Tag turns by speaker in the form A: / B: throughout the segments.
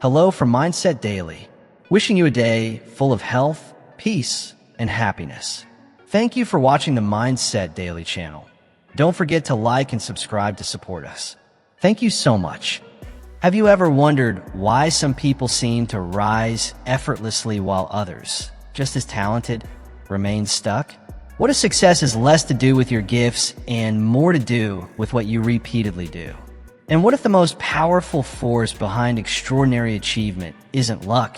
A: Hello from Mindset Daily, wishing you a day full of health, peace, and happiness. Thank you for watching the Mindset Daily channel. Don't forget to like and subscribe to support us. Thank you so much. Have you ever wondered why some people seem to rise effortlessly while others, just as talented, remain stuck? What if success is less to do with your gifts and more to do with what you repeatedly do? And what if the most powerful force behind extraordinary achievement isn't luck,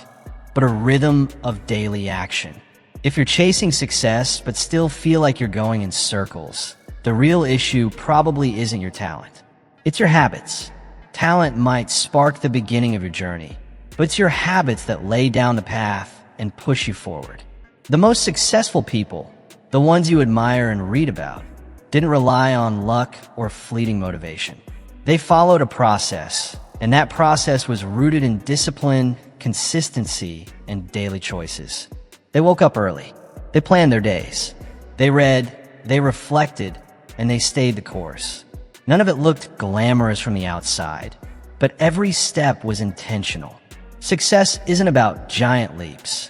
A: but a rhythm of daily action? If you're chasing success but still feel like you're going in circles, the real issue probably isn't your talent. It's your habits. Talent might spark the beginning of your journey, but it's your habits that lay down the path and push you forward. The most successful people, the ones you admire and read about, didn't rely on luck or fleeting motivation. They followed a process, and that process was rooted in discipline, consistency, and daily choices. They woke up early. They planned their days. They read, they reflected, and they stayed the course. None of it looked glamorous from the outside, but every step was intentional. Success isn't about giant leaps.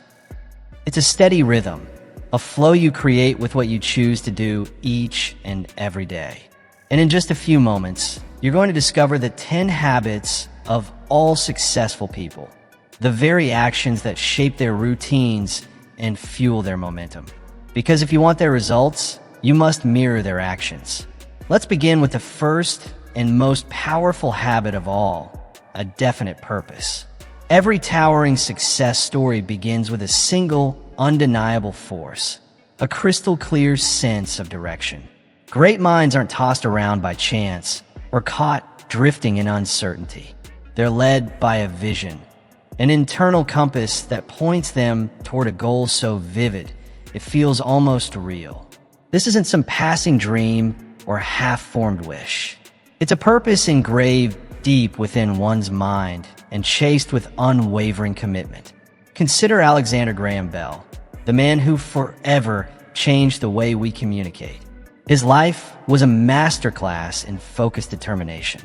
A: It's a steady rhythm, a flow you create with what you choose to do each and every day. And in just a few moments, you're going to discover the 10 habits of all successful people, the very actions that shape their routines and fuel their momentum. Because if you want their results, you must mirror their actions. Let's begin with the first and most powerful habit of all, a definite purpose. Every towering success story begins with a single, undeniable force, a crystal clear sense of direction. Great minds aren't tossed around by chance or caught drifting in uncertainty. They're led by a vision, an internal compass that points them toward a goal so vivid it feels almost real. This isn't some passing dream or half-formed wish. It's a purpose engraved deep within one's mind and chased with unwavering commitment. Consider Alexander Graham Bell, the man who forever changed the way we communicate. His life was a masterclass in focused determination.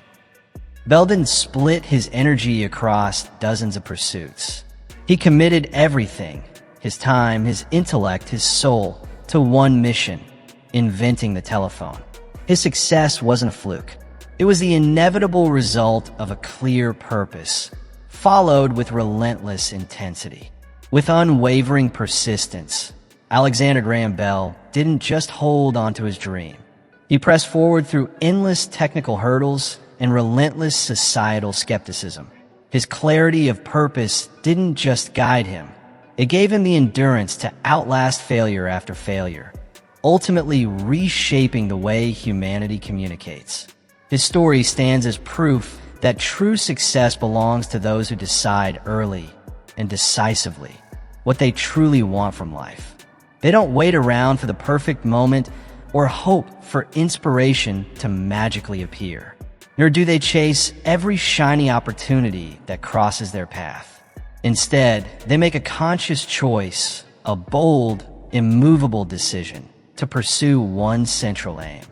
A: Bell didn't split his energy across dozens of pursuits. He committed everything, his time, his intellect, his soul, to one mission, inventing the telephone. His success wasn't a fluke. It was the inevitable result of a clear purpose, followed with relentless intensity. With unwavering persistence, Alexander Graham Bell didn't just hold onto his dream. He pressed forward through endless technical hurdles and relentless societal skepticism. His clarity of purpose didn't just guide him. It gave him the endurance to outlast failure after failure, ultimately reshaping the way humanity communicates. His story stands as proof that true success belongs to those who decide early and decisively what they truly want from life. They don't wait around for the perfect moment or hope for inspiration to magically appear. Nor do they chase every shiny opportunity that crosses their path. Instead, they make a conscious choice, a bold, immovable decision to pursue one central aim.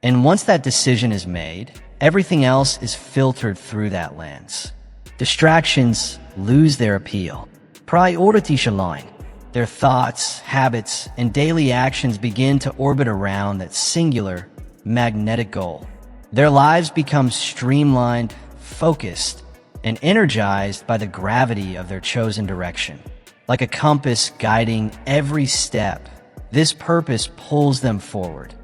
A: And once that decision is made, everything else is filtered through that lens. Distractions lose their appeal. Prioriteitsverlijn. Their thoughts, habits, and daily actions begin to orbit around that singular, magnetic goal. Their lives become streamlined, focused, and energized by the gravity of their chosen direction. Like a compass guiding every step, this purpose pulls them forward,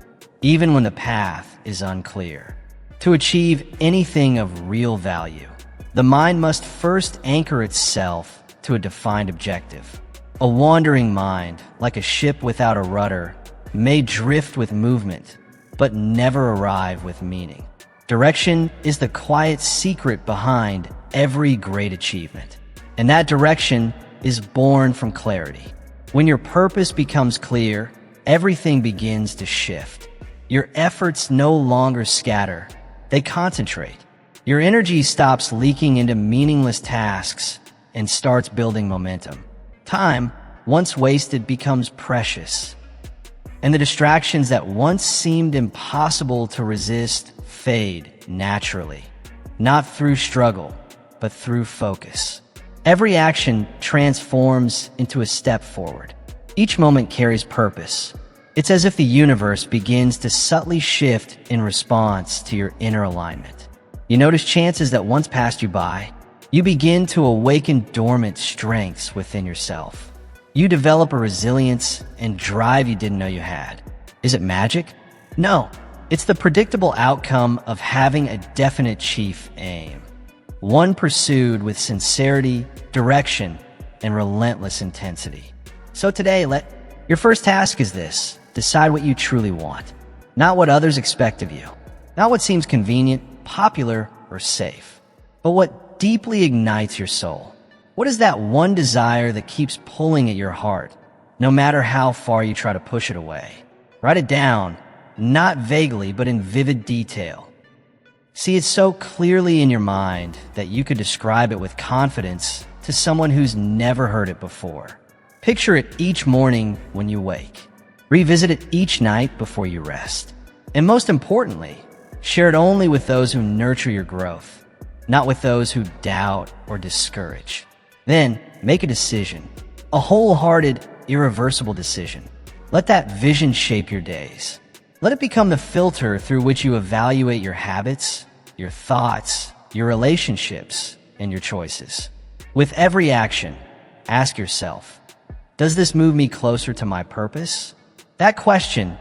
A: even when the path is unclear. To achieve anything of real value, the mind must first anchor itself to a defined objective. A wandering mind, like a ship without a rudder, may drift with movement, but never arrive with meaning. Direction is the quiet secret behind every great achievement, and that direction is born from clarity. When your purpose becomes clear, everything begins to shift. Your efforts no longer scatter, they concentrate. Your energy stops leaking into meaningless tasks and starts building momentum. Time, once wasted, becomes precious, and the distractions that once seemed impossible to resist fade naturally, not through struggle, but through focus. Every action transforms into a step forward. Each moment carries purpose. It's as if the universe begins to subtly shift in response to your inner alignment. You notice chances that once passed you by. You begin to awaken dormant strengths within yourself. You develop a resilience and drive you didn't know you had. Is it magic? No. It's the predictable outcome of having a definite chief aim. One pursued with sincerity, direction, and relentless intensity. So today, your first task is this. Decide what you truly want. Not what others expect of you. Not what seems convenient, popular, or safe. But what deeply ignites your soul. What is that one desire that keeps pulling at your heart, no matter how far you try to push it away? Write it down. Not vaguely, but in vivid detail. See it so clearly in your mind that you could describe it with confidence to someone who's never heard it before. Picture it each morning when you wake. Revisit it each night before you rest. And most importantly, share it only with those who nurture your growth, not with those who doubt or discourage. Then, make a decision. A wholehearted, irreversible decision. Let that vision shape your days. Let it become the filter through which you evaluate your habits, your thoughts, your relationships, and your choices. With every action, ask yourself, does this move me closer to my purpose? That question,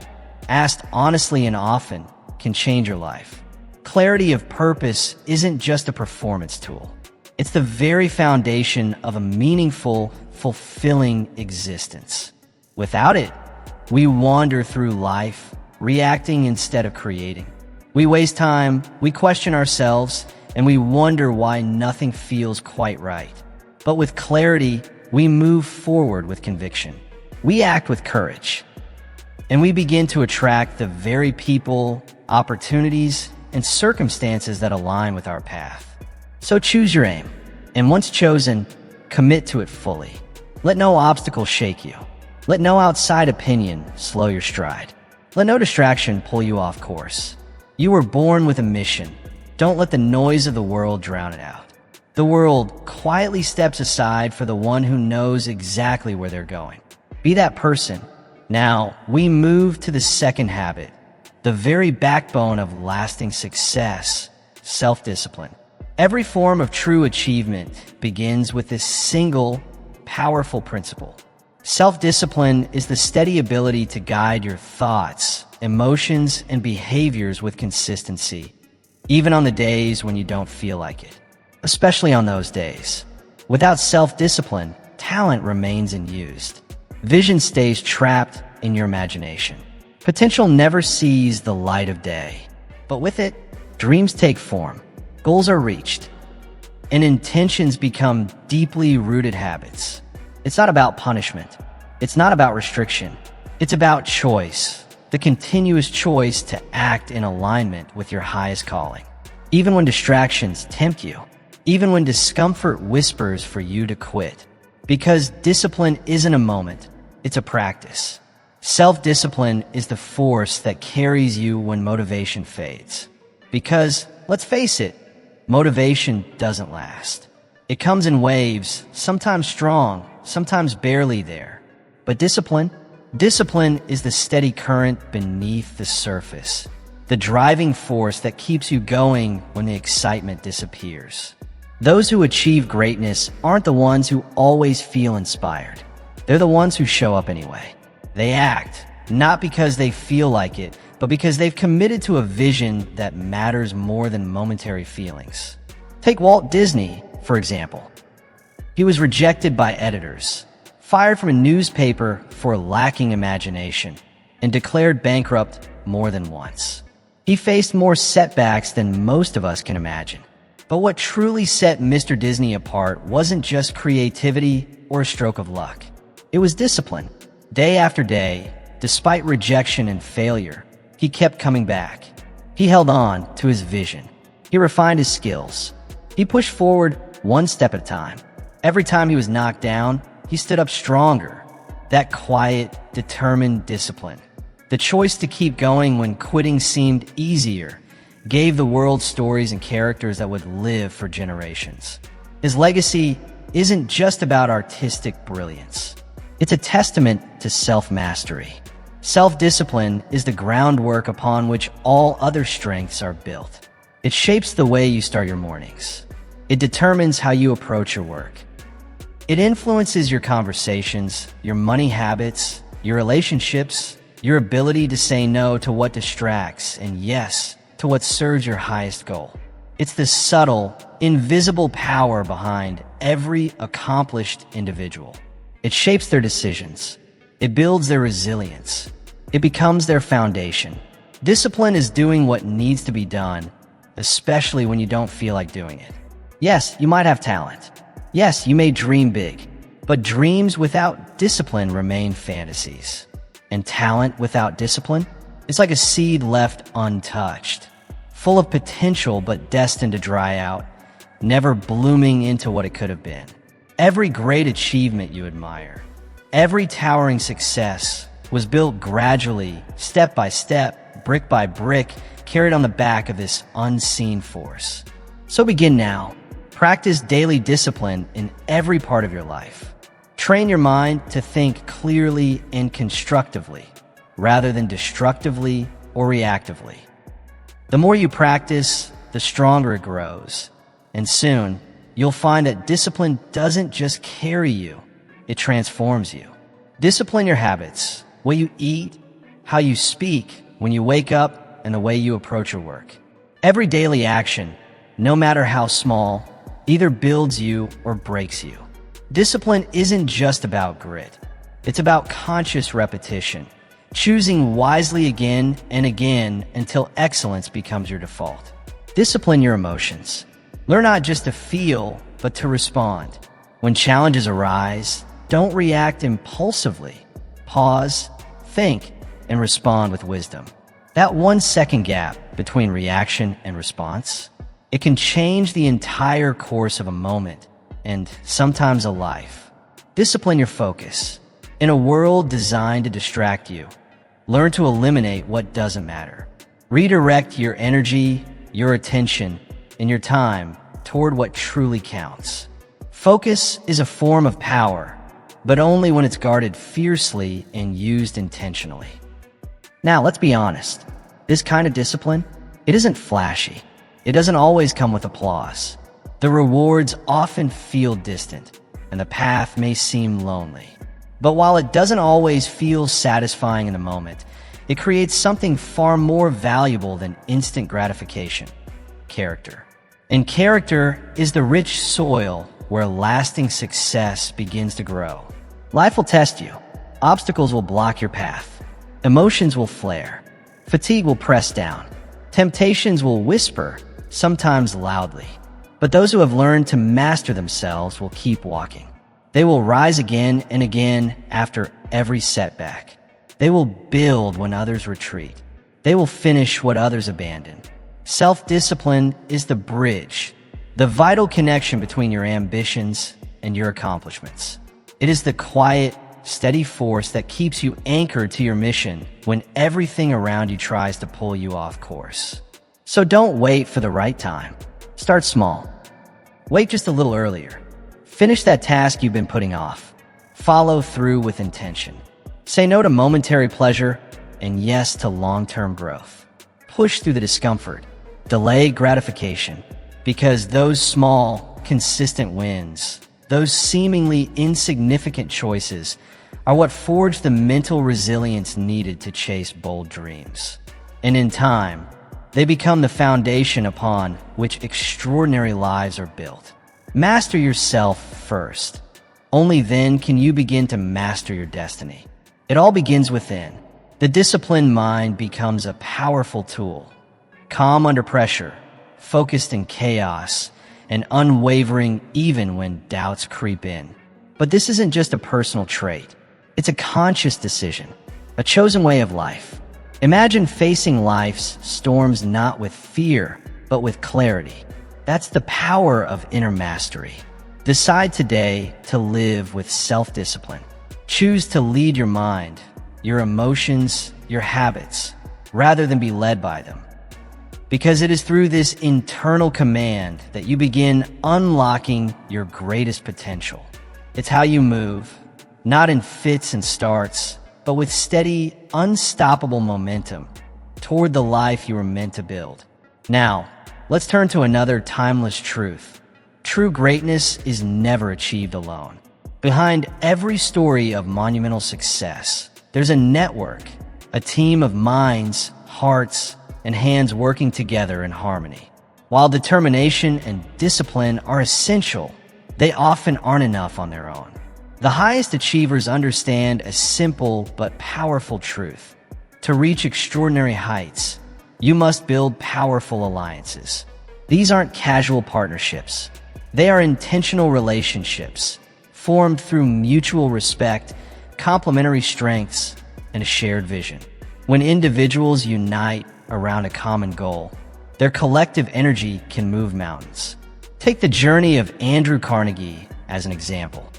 A: asked honestly and often, can change your life. Clarity of purpose isn't just a performance tool. It's the very foundation of a meaningful, fulfilling existence. Without it, we wander through life, reacting instead of creating. We waste time, we question ourselves, and we wonder why nothing feels quite right. But with clarity, we move forward with conviction. We act with courage. And we begin to attract the very people, opportunities, and circumstances that align with our path. So choose your aim, and once chosen, commit to it fully. Let no obstacle shake you. Let no outside opinion slow your stride. Let no distraction pull you off course. You were born with a mission. Don't let the noise of the world drown it out. The world quietly steps aside for the one who knows exactly where they're going. Be that person. Now, we move to the second habit, the very backbone of lasting success, self-discipline. Every form of true achievement begins with this single, powerful principle. Self-discipline is the steady ability to guide your thoughts, emotions, and behaviors with consistency, even on the days when you don't feel like it. Especially on those days. Without self-discipline, talent remains unused. Vision stays trapped in your imagination. Potential never sees the light of day. But with it, dreams take form, goals are reached, and intentions become deeply rooted habits. It's not about punishment. It's not about restriction. It's about choice, the continuous choice to act in alignment with your highest calling. Even when distractions tempt you, even when discomfort whispers for you to quit. Because discipline isn't a moment, it's a practice. Self-discipline is the force that carries you when motivation fades. Because, let's face it, motivation doesn't last. It comes in waves, sometimes strong, sometimes barely there. But discipline is the steady current beneath the surface. The driving force that keeps you going when the excitement disappears. Those who achieve greatness aren't the ones who always feel inspired. They're the ones who show up anyway. They act, not because they feel like it, but because they've committed to a vision that matters more than momentary feelings. Take Walt Disney, for example. He was rejected by editors, fired from a newspaper for lacking imagination, and declared bankrupt more than once. He faced more setbacks than most of us can imagine. But what truly set Mr. Disney apart wasn't just creativity or a stroke of luck. It was discipline. Day after day, despite rejection and failure, he kept coming back. He held on to his vision. He refined his skills. He pushed forward one step at a time. Every time he was knocked down, he stood up stronger. That quiet, determined discipline. The choice to keep going when quitting seemed easier, gave the world stories and characters that would live for generations. His legacy isn't just about artistic brilliance. It's a testament to self-mastery. Self-discipline is the groundwork upon which all other strengths are built. It shapes the way you start your mornings. It determines how you approach your work. It influences your conversations, your money habits, your relationships, your ability to say no to what distracts and yes to what serves your highest goal. It's the subtle, invisible power behind every accomplished individual. It shapes their decisions. It builds their resilience. It becomes their foundation. Discipline is doing what needs to be done, especially when you don't feel like doing it. Yes, you might have talent. Yes, you may dream big, but dreams without discipline remain fantasies. And talent without discipline is like a seed left untouched, full of potential but destined to dry out, never blooming into what it could have been. Every great achievement you admire, every towering success was built gradually, step by step, brick by brick, carried on the back of this unseen force. So begin now. Practice daily discipline in every part of your life. Train your mind to think clearly and constructively, rather than destructively or reactively. The more you practice, the stronger it grows. And soon, you'll find that discipline doesn't just carry you, it transforms you. Discipline your habits, what you eat, how you speak when you wake up, and the way you approach your work. Every daily action, no matter how small, either builds you or breaks you. Discipline isn't just about grit. It's about conscious repetition, choosing wisely again and again until excellence becomes your default. Discipline your emotions. Learn not just to feel, but to respond. When challenges arise, don't react impulsively. Pause, think, and respond with wisdom. That 1 second gap between reaction and response, it can change the entire course of a moment and sometimes a life. Discipline your focus. In a world designed to distract you, learn to eliminate what doesn't matter. Redirect your energy, your attention, and your time toward what truly counts. Focus is a form of power, but only when it's guarded fiercely and used intentionally. Now, let's be honest. This kind of discipline, it isn't flashy. It doesn't always come with applause. The rewards often feel distant, and the path may seem lonely. But while it doesn't always feel satisfying in the moment, it creates something far more valuable than instant gratification: character. And character is the rich soil where lasting success begins to grow. Life will test you. Obstacles will block your path. Emotions will flare. Fatigue will press down. Temptations will whisper, sometimes loudly. But those who have learned to master themselves will keep walking. They will rise again and again after every setback. They will build when others retreat. They will finish what others abandon. Self-discipline is the bridge, the vital connection between your ambitions and your accomplishments. It is the quiet, steady force that keeps you anchored to your mission when everything around you tries to pull you off course. So don't wait for the right time. Start small. Wait just a little earlier. Finish that task you've been putting off. Follow through with intention. Say no to momentary pleasure and yes to long-term growth. Push through the discomfort. Delay gratification, because those small, consistent wins, those seemingly insignificant choices, are what forge the mental resilience needed to chase bold dreams. And in time, they become the foundation upon which extraordinary lives are built. Master yourself first. Only then can you begin to master your destiny. It all begins within. The disciplined mind becomes a powerful tool. Calm under pressure, focused in chaos, and unwavering even when doubts creep in. But this isn't just a personal trait. It's a conscious decision, a chosen way of life. Imagine facing life's storms not with fear, but with clarity. That's the power of inner mastery. Decide today to live with self-discipline. Choose to lead your mind, your emotions, your habits, rather than be led by them. Because it is through this internal command that you begin unlocking your greatest potential. It's how you move, not in fits and starts, but with steady, unstoppable momentum toward the life you were meant to build. Now, let's turn to another timeless truth. True greatness is never achieved alone. Behind every story of monumental success, there's a network, a team of minds, hearts, and hands working together in harmony. While determination and discipline are essential, they often aren't enough on their own. The highest achievers understand a simple but powerful truth. To reach extraordinary heights, you must build powerful alliances. These aren't casual partnerships. They are intentional relationships, formed through mutual respect, complementary strengths, and a shared vision. When individuals unite around a common goal, their collective energy can move mountains. Take the journey of Andrew Carnegie as an example.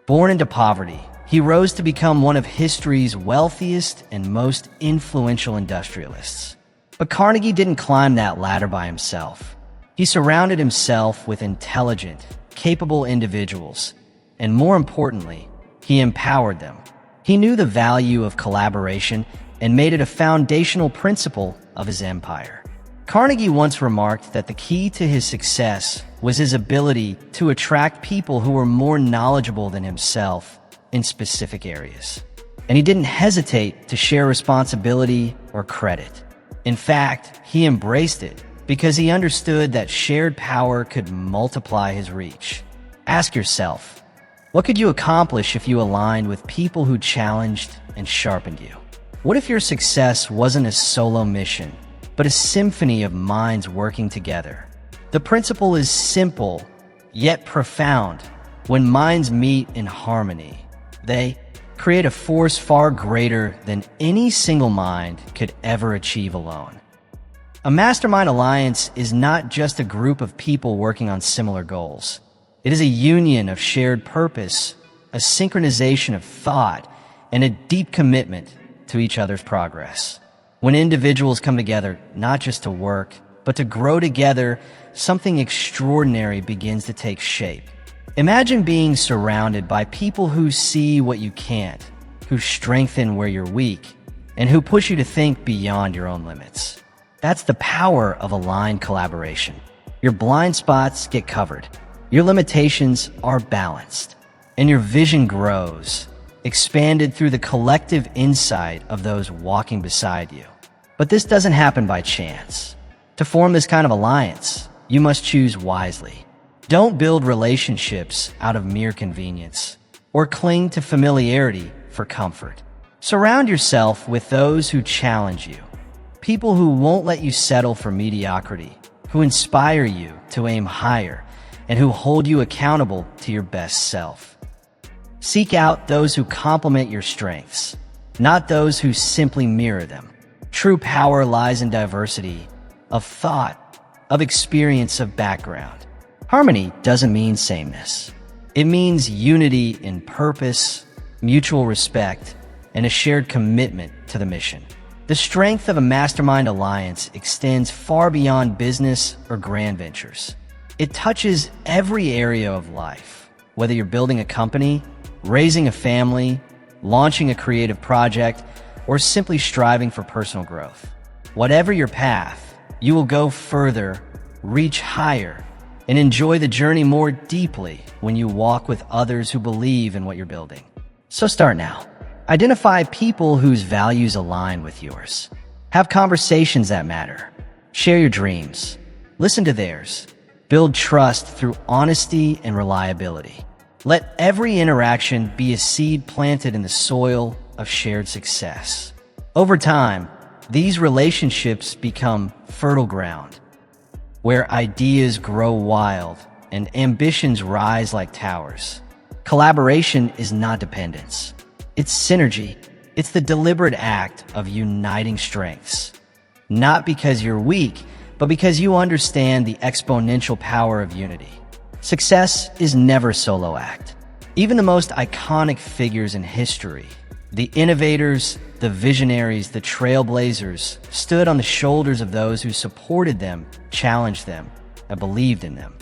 A: Born into poverty, he rose to become one of history's wealthiest and most influential industrialists. But Carnegie didn't climb that ladder by himself. He surrounded himself with intelligent, capable individuals, and more importantly, he empowered them. He knew the value of collaboration and made it a foundational principle of his empire. Carnegie once remarked that the key to his success was his ability to attract people who were more knowledgeable than himself in specific areas. And he didn't hesitate to share responsibility or credit. In fact, he embraced it because he understood that shared power could multiply his reach. Ask yourself, what could you accomplish if you aligned with people who challenged and sharpened you? What if your success wasn't a solo mission, but a symphony of minds working together? The principle is simple, yet profound. When minds meet in harmony, they create a force far greater than any single mind could ever achieve alone. A mastermind alliance is not just a group of people working on similar goals. It is a union of shared purpose, a synchronization of thought, and a deep commitment to each other's progress. When individuals come together, not just to work, but to grow together, something extraordinary begins to take shape. Imagine being surrounded by people who see what you can't, who strengthen where you're weak, and who push you to think beyond your own limits. That's the power of aligned collaboration. Your blind spots get covered, your limitations are balanced, and your vision grows, expanded through the collective insight of those walking beside you. But this doesn't happen by chance. To form this kind of alliance, you must choose wisely. Don't build relationships out of mere convenience or cling to familiarity for comfort. Surround yourself with those who challenge you, people who won't let you settle for mediocrity, who inspire you to aim higher, and who hold you accountable to your best self. Seek out those who complement your strengths, not those who simply mirror them. True power lies in diversity of thought, of experience, of background. Harmony doesn't mean sameness. It means unity in purpose, mutual respect, and a shared commitment to the mission. The strength of a mastermind alliance extends far beyond business or grand ventures. It touches every area of life, whether you're building a company, raising a family, launching a creative project, or simply striving for personal growth. Whatever your path, you will go further, reach higher, and enjoy the journey more deeply when you walk with others who believe in what you're building. So start now. Identify people whose values align with yours. Have conversations that matter. Share your dreams. Listen to theirs. Build trust through honesty and reliability. Let every interaction be a seed planted in the soil of shared success. Over time, these relationships become fertile ground, where ideas grow wild and ambitions rise like towers. Collaboration is not dependence. It's synergy. It's the deliberate act of uniting strengths. Not because you're weak, but because you understand the exponential power of unity. Success is never a solo act. Even the most iconic figures in history The innovators, the visionaries, the trailblazers stood on the shoulders of those who supported them, challenged them, and believed in them.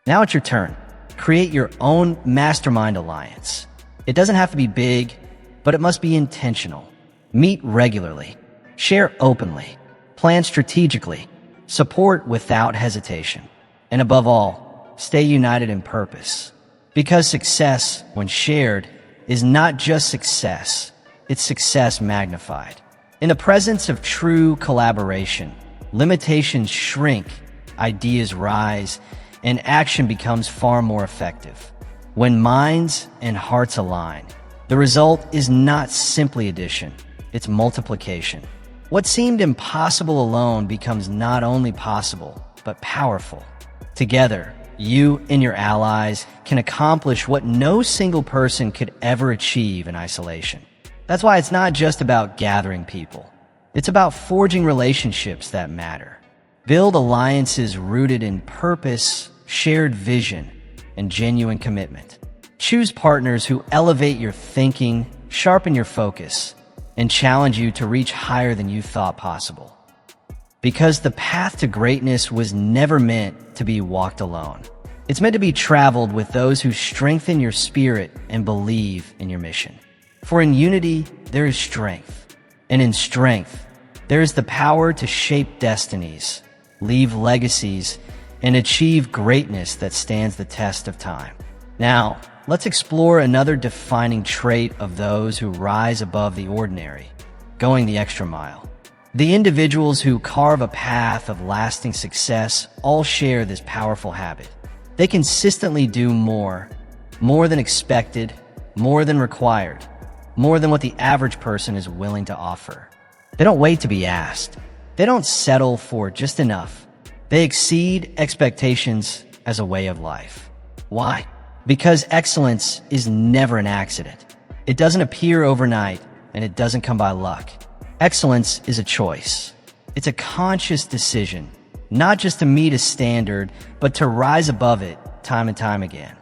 A: Now it's your turn. Create your own mastermind alliance. It doesn't have to be big, but it must be intentional. Meet regularly. Share openly. Plan strategically. Support without hesitation. And above all, stay united in purpose. Because success, when shared, is not just success, it's success magnified. In the presence of true collaboration, limitations shrink, ideas rise, and action becomes far more effective. When minds and hearts align, the result is not simply addition, it's multiplication. What seemed impossible alone becomes not only possible, but powerful. Together, you and your allies can accomplish what no single person could ever achieve in isolation. That's why it's not just about gathering people. It's about forging relationships that matter. Build alliances rooted in purpose, shared vision, and genuine commitment. Choose partners who elevate your thinking, sharpen your focus, and challenge you to reach higher than you thought possible. Because the path to greatness was never meant to be walked alone. It's meant to be traveled with those who strengthen your spirit and believe in your mission. For in unity, there is strength. And in strength, there is the power to shape destinies, leave legacies, and achieve greatness that stands the test of time. Now, let's explore another defining trait of those who rise above the ordinary, going the extra mile. The individuals who carve a path of lasting success all share this powerful habit. They consistently do more than expected, more than required, more than what the average person is willing to offer. They don't wait to be asked. They don't settle for just enough. They exceed expectations as a way of life. Why? Because excellence is never an accident. It doesn't appear overnight, and it doesn't come by luck. Excellence is a choice. It's a conscious decision, not just to meet a standard, but to rise above it time and time again.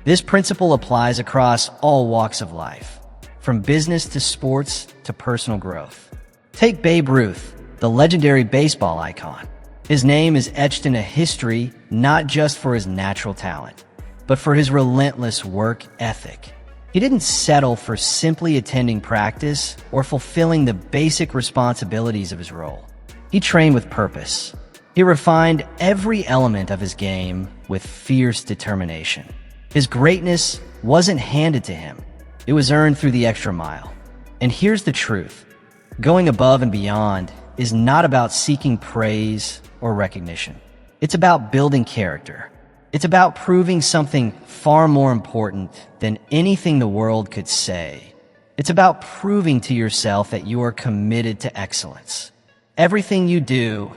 A: This principle applies across all walks of life, from business to sports to personal growth. Take Babe Ruth, the legendary baseball icon. His name is etched into history not just for his natural talent, but for his relentless work ethic. He didn't settle for simply attending practice or fulfilling the basic responsibilities of his role. He trained with purpose. He refined every element of his game with fierce determination. His greatness wasn't handed to him. It was earned through the extra mile. And here's the truth. Going above and beyond is not about seeking praise or recognition. It's about building character. It's about proving something far more important than anything the world could say. It's about proving to yourself that you are committed to excellence. Everything you do,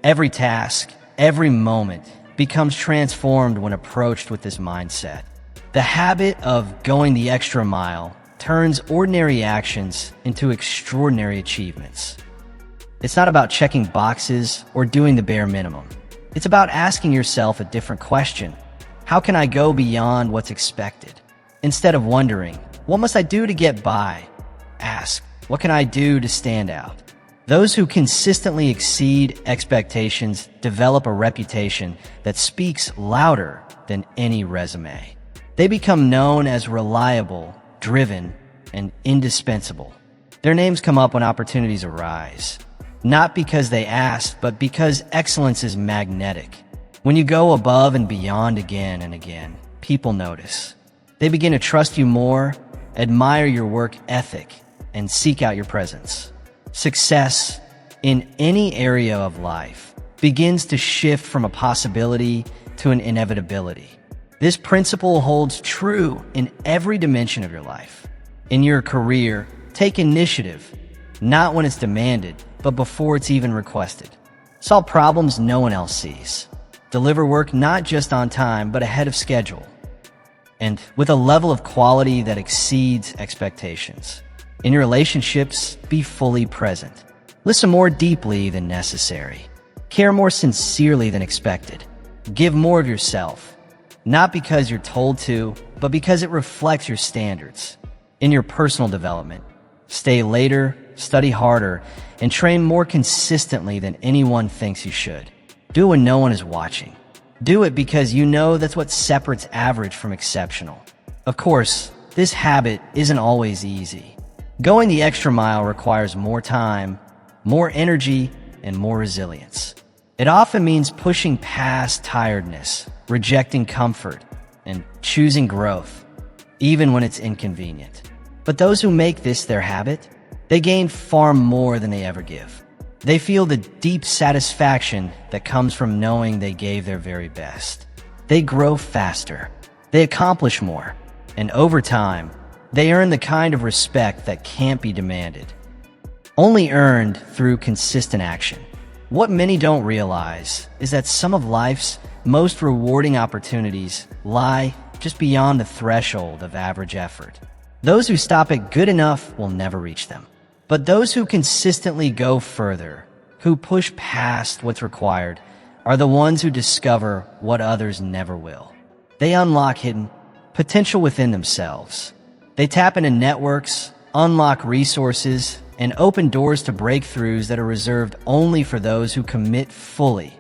A: every task, every moment becomes transformed when approached with this mindset. The habit of going the extra mile turns ordinary actions into extraordinary achievements. It's not about checking boxes or doing the bare minimum. It's about asking yourself a different question. How can I go beyond what's expected? Instead of wondering, what must I do to get by? Ask, what can I do to stand out? Those who consistently exceed expectations develop a reputation that speaks louder than any resume. They become known as reliable, driven, and indispensable. Their names come up when opportunities arise. Not because they asked, but because excellence is magnetic. When you go above and beyond again and again, people notice. They begin to trust you more, admire your work ethic, and seek out your presence. Success in any area of life begins to shift from a possibility to an inevitability. This principle holds true in every dimension of your life. In your career, take initiative, not when it's demanded, but before it's even requested. Solve problems no one else sees. Deliver work not just on time, but ahead of schedule. And with a level of quality that exceeds expectations. In your relationships, be fully present. Listen more deeply than necessary. Care more sincerely than expected. Give more of yourself. Not because you're told to, but because it reflects your standards. in your personal development. Stay later, study harder, and train more consistently than anyone thinks you should. Do it when no one is watching. Do it because you know that's what separates average from exceptional. Of course, this habit isn't always easy. Going the extra mile requires more time, more energy, and more resilience. It often means pushing past tiredness, rejecting comfort, and choosing growth, even when it's inconvenient. But those who make this their habit, they gain far more than they ever give. They feel the deep satisfaction that comes from knowing they gave their very best. They grow faster, they accomplish more, and over time, they earn the kind of respect that can't be demanded. Only earned through consistent action. What many don't realize is that some of life's most rewarding opportunities lie just beyond the threshold of average effort. Those who stop at good enough will never reach them. But those who consistently go further, who push past what's required, are the ones who discover what others never will. They unlock hidden potential within themselves. They tap into networks, unlock resources, and open doors to breakthroughs that are reserved only for those who commit fully,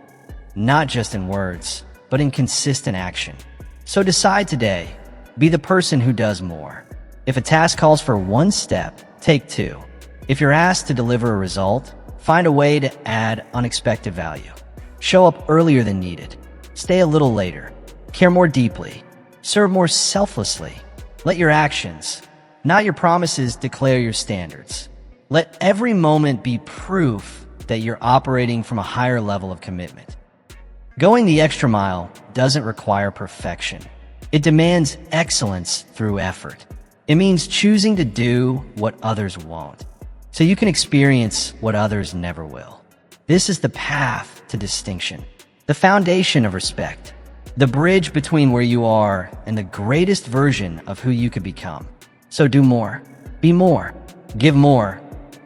A: not just in words, but in consistent action. So decide today, be the person who does more. If a task calls for one step, take two. If you're asked to deliver a result, find a way to add unexpected value. Show up earlier than needed. Stay a little later. Care more deeply. Serve more selflessly. Let your actions, not your promises, declare your standards. Let every moment be proof that you're operating from a higher level of commitment. Going the extra mile doesn't require perfection. It demands excellence through effort. It means choosing to do what others won't, so you can experience what others never will. This is the path to distinction, the foundation of respect, the bridge between where you are and the greatest version of who you could become. So do more, be more, give more,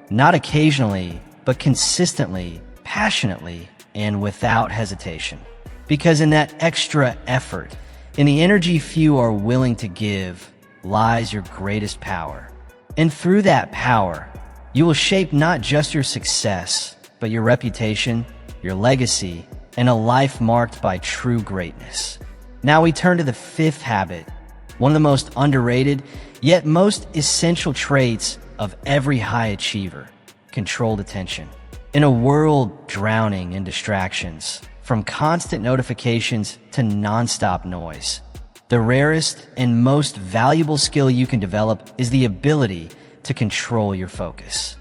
A: not occasionally, but consistently, passionately, and without hesitation. Because in that extra effort, in the energy few are willing to give, lies your greatest power. And through that power, you will shape not just your success, but your reputation, your legacy, and a life marked by true greatness. Now we turn to the fifth habit, one of the most underrated, yet most essential traits of every high achiever: controlled attention. In a world drowning in distractions, from constant notifications to nonstop noise, the rarest and most valuable skill you can develop is the ability to control your focus.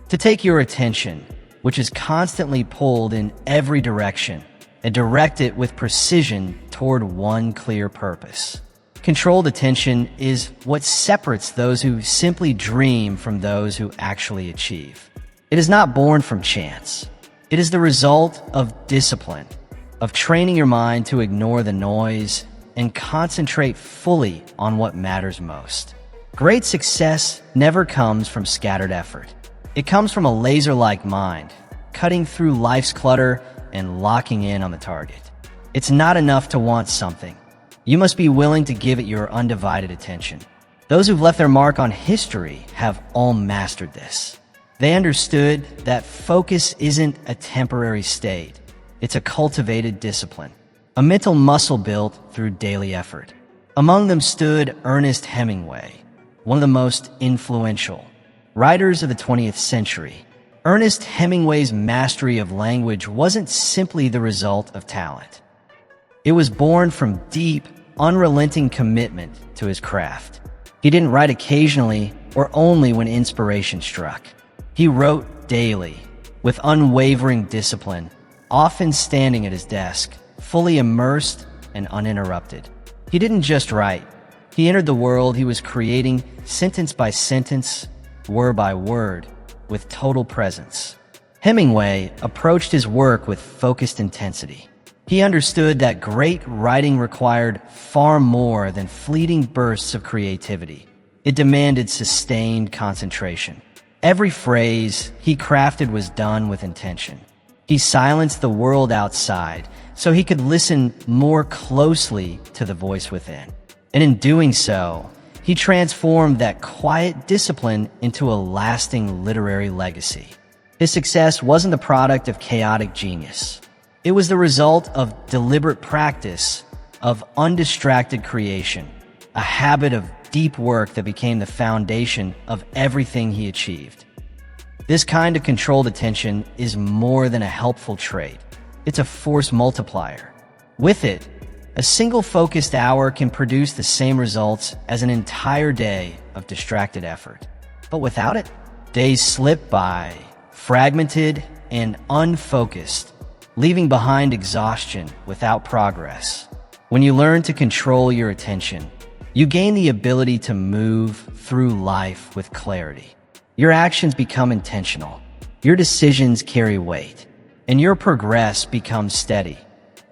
A: To take your attention, which is constantly pulled in every direction, and direct it with precision toward one clear purpose. Controlled attention is what separates those who simply dream from those who actually achieve. It is not born from chance. It is the result of discipline, of training your mind to ignore the noise and concentrate fully on what matters most. Great success never comes from scattered effort. It comes from a laser-like mind, cutting through life's clutter and locking in on the target. It's not enough to want something. You must be willing to give it your undivided attention. Those who've left their mark on history have all mastered this. They understood that focus isn't a temporary state. It's a cultivated discipline, a mental muscle built through daily effort. Among them stood Ernest Hemingway, one of the most influential writers of the 20th century. Ernest Hemingway's mastery of language wasn't simply the result of talent. It was born from deep, unrelenting commitment to his craft. He didn't write occasionally or only when inspiration struck. He wrote daily, with unwavering discipline, often standing at his desk, fully immersed and uninterrupted. He didn't just write. He entered the world he was creating sentence by sentence, word by word, with total presence. Hemingway approached his work with focused intensity. He understood that great writing required far more than fleeting bursts of creativity. It demanded sustained concentration. Every phrase he crafted was done with intention. He silenced the world outside so he could listen more closely to the voice within. And in doing so, He transformed that quiet discipline into a lasting literary legacy. His success wasn't the product of chaotic genius. It was the result of deliberate practice, of undistracted creation, a habit of deep work that became the foundation of everything he achieved. This kind of controlled attention is more than a helpful trait. It's a force multiplier. With it, a single focused hour can produce the same results as an entire day of distracted effort. But without it, days slip by, fragmented and unfocused, leaving behind exhaustion without progress. When you learn to control your attention, you gain the ability to move through life with clarity. Your actions become intentional, your decisions carry weight, and your progress becomes steady,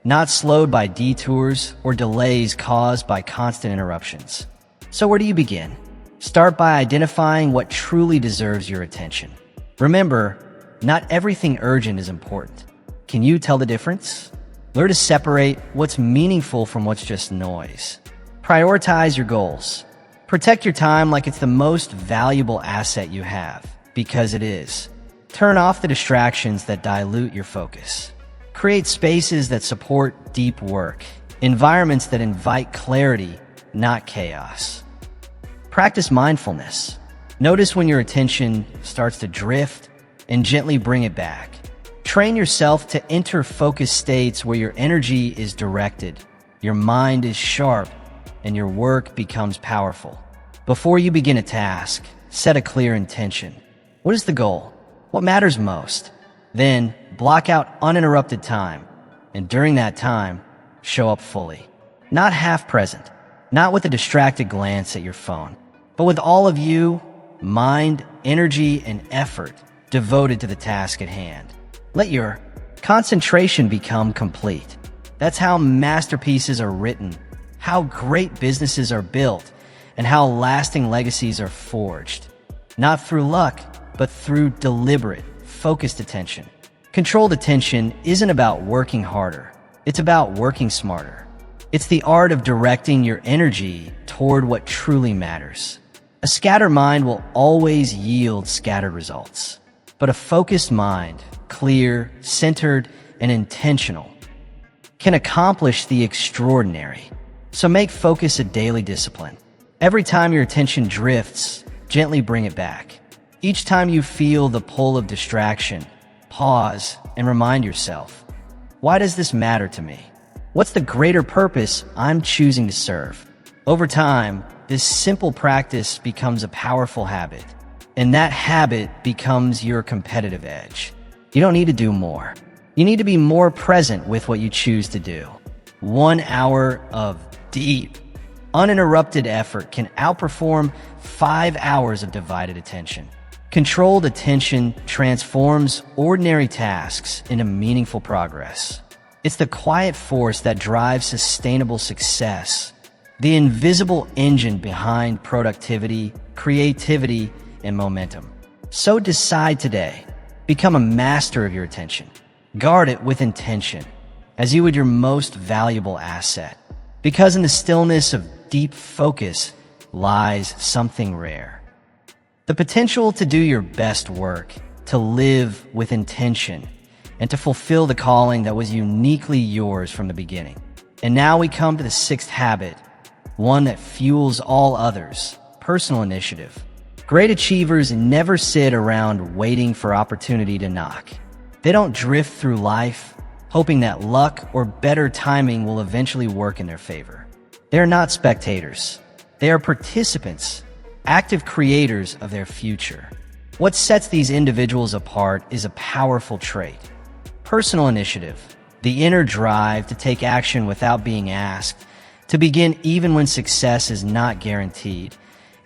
A: not slowed by detours or delays caused by constant interruptions. So where do you begin? Start by identifying what truly deserves your attention. Remember, not everything urgent is important. Can you tell the difference? Learn to separate what's meaningful from what's just noise. Prioritize your goals. Protect your time like it's the most valuable asset you have, because it is. Turn off the distractions that dilute your focus. Create spaces that support deep work, environments that invite clarity, not chaos. Practice mindfulness. Notice when your attention starts to drift and gently bring it back. Train yourself to enter focused states where your energy is directed, your mind is sharp, and your work becomes powerful. Before you begin a task, set a clear intention. What is the goal? What matters most? Then, block out uninterrupted time, and during that time, show up fully. Not half present, not with a distracted glance at your phone, but with all of you, mind, energy, and effort devoted to the task at hand. Let your concentration become complete. That's how masterpieces are written, how great businesses are built, and how lasting legacies are forged. Not through luck, but through deliberate, focused attention. Controlled attention isn't about working harder. It's about working smarter. It's the art of directing your energy toward what truly matters. A scattered mind will always yield scattered results. But a focused mind, clear, centered, and intentional, can accomplish the extraordinary. So make focus a daily discipline. Every time your attention drifts, gently bring it back. Each time you feel the pull of distraction, pause and remind yourself, why does this matter to me? What's the greater purpose I'm choosing to serve? Over time, this simple practice becomes a powerful habit, and that habit becomes your competitive edge. You don't need to do more. You need to be more present with what you choose to do. 1 hour of deep, uninterrupted effort can outperform 5 hours of divided attention. Controlled attention transforms ordinary tasks into meaningful progress. It's the quiet force that drives sustainable success, the invisible engine behind productivity, creativity, and momentum. So decide today. Become a master of your attention. Guard it with intention, as you would your most valuable asset. Because in the stillness of deep focus lies something rare. The potential to do your best work, to live with intention, and to fulfill the calling that was uniquely yours from the beginning. And now we come to the 6th habit, one that fuels all others: personal initiative. Great achievers never sit around waiting for opportunity to knock. They don't drift through life, hoping that luck or better timing will eventually work in their favor. They are not spectators. They are participants, active creators of their future. What sets these individuals apart is a powerful trait: personal initiative, the inner drive to take action without being asked, to begin even when success is not guaranteed,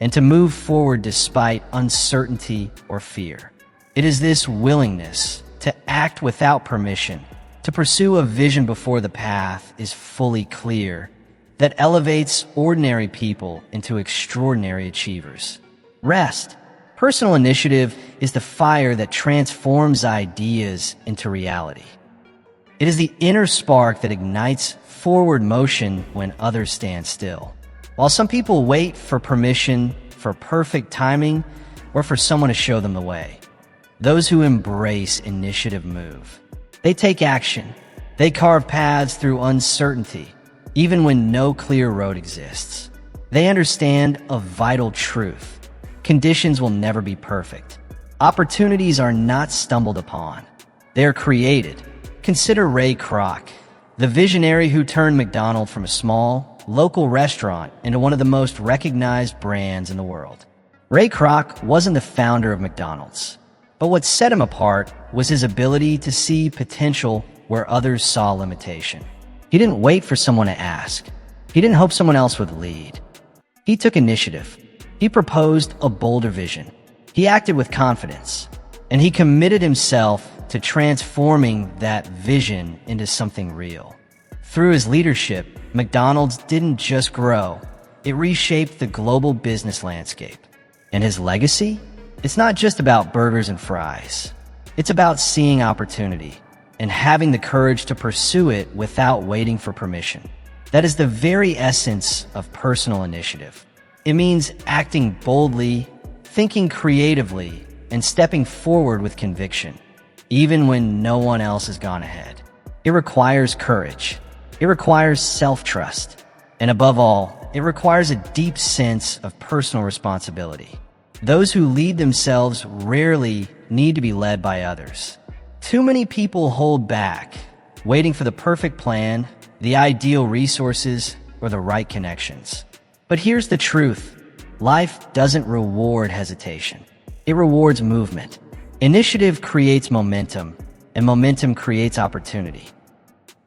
A: and to move forward despite uncertainty or fear. It is this willingness to act without permission, to pursue a vision before the path is fully clear, that elevates ordinary people into extraordinary achievers. Rest. Personal initiative is the fire that transforms ideas into reality. It is the inner spark that ignites forward motion when others stand still. While some people wait for permission, for perfect timing, or for someone to show them the way, those who embrace initiative move. They take action. They carve paths through uncertainty, even when no clear road exists. They understand a vital truth. Conditions will never be perfect. Opportunities are not stumbled upon. They are created. Consider Ray Kroc, the visionary who turned McDonald's from a small, local restaurant into one of the most recognized brands in the world. Ray Kroc wasn't the founder of McDonald's, but what set him apart was his ability to see potential where others saw limitation. He didn't wait for someone to ask. He didn't hope someone else would lead. He took initiative. He proposed a bolder vision. He acted with confidence, and he committed himself to transforming that vision into something real. Through his leadership, McDonald's didn't just grow, it reshaped the global business landscape. And his legacy? It's not just about burgers and fries. It's about seeing opportunity and having the courage to pursue it without waiting for permission. That is the very essence of personal initiative. It means acting boldly, thinking creatively, and stepping forward with conviction, even when no one else has gone ahead. It requires courage. It requires self-trust. And above all, it requires a deep sense of personal responsibility. Those who lead themselves rarely need to be led by others. Too many people hold back, waiting for the perfect plan, the ideal resources, or the right connections. But here's the truth. Life doesn't reward hesitation. It rewards movement. Initiative creates momentum, and momentum creates opportunity.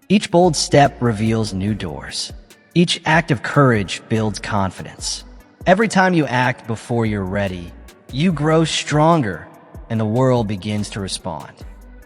A: Each bold step reveals new doors. Each act of courage builds confidence. Every time you act before you're ready, you grow stronger, and the world begins to respond.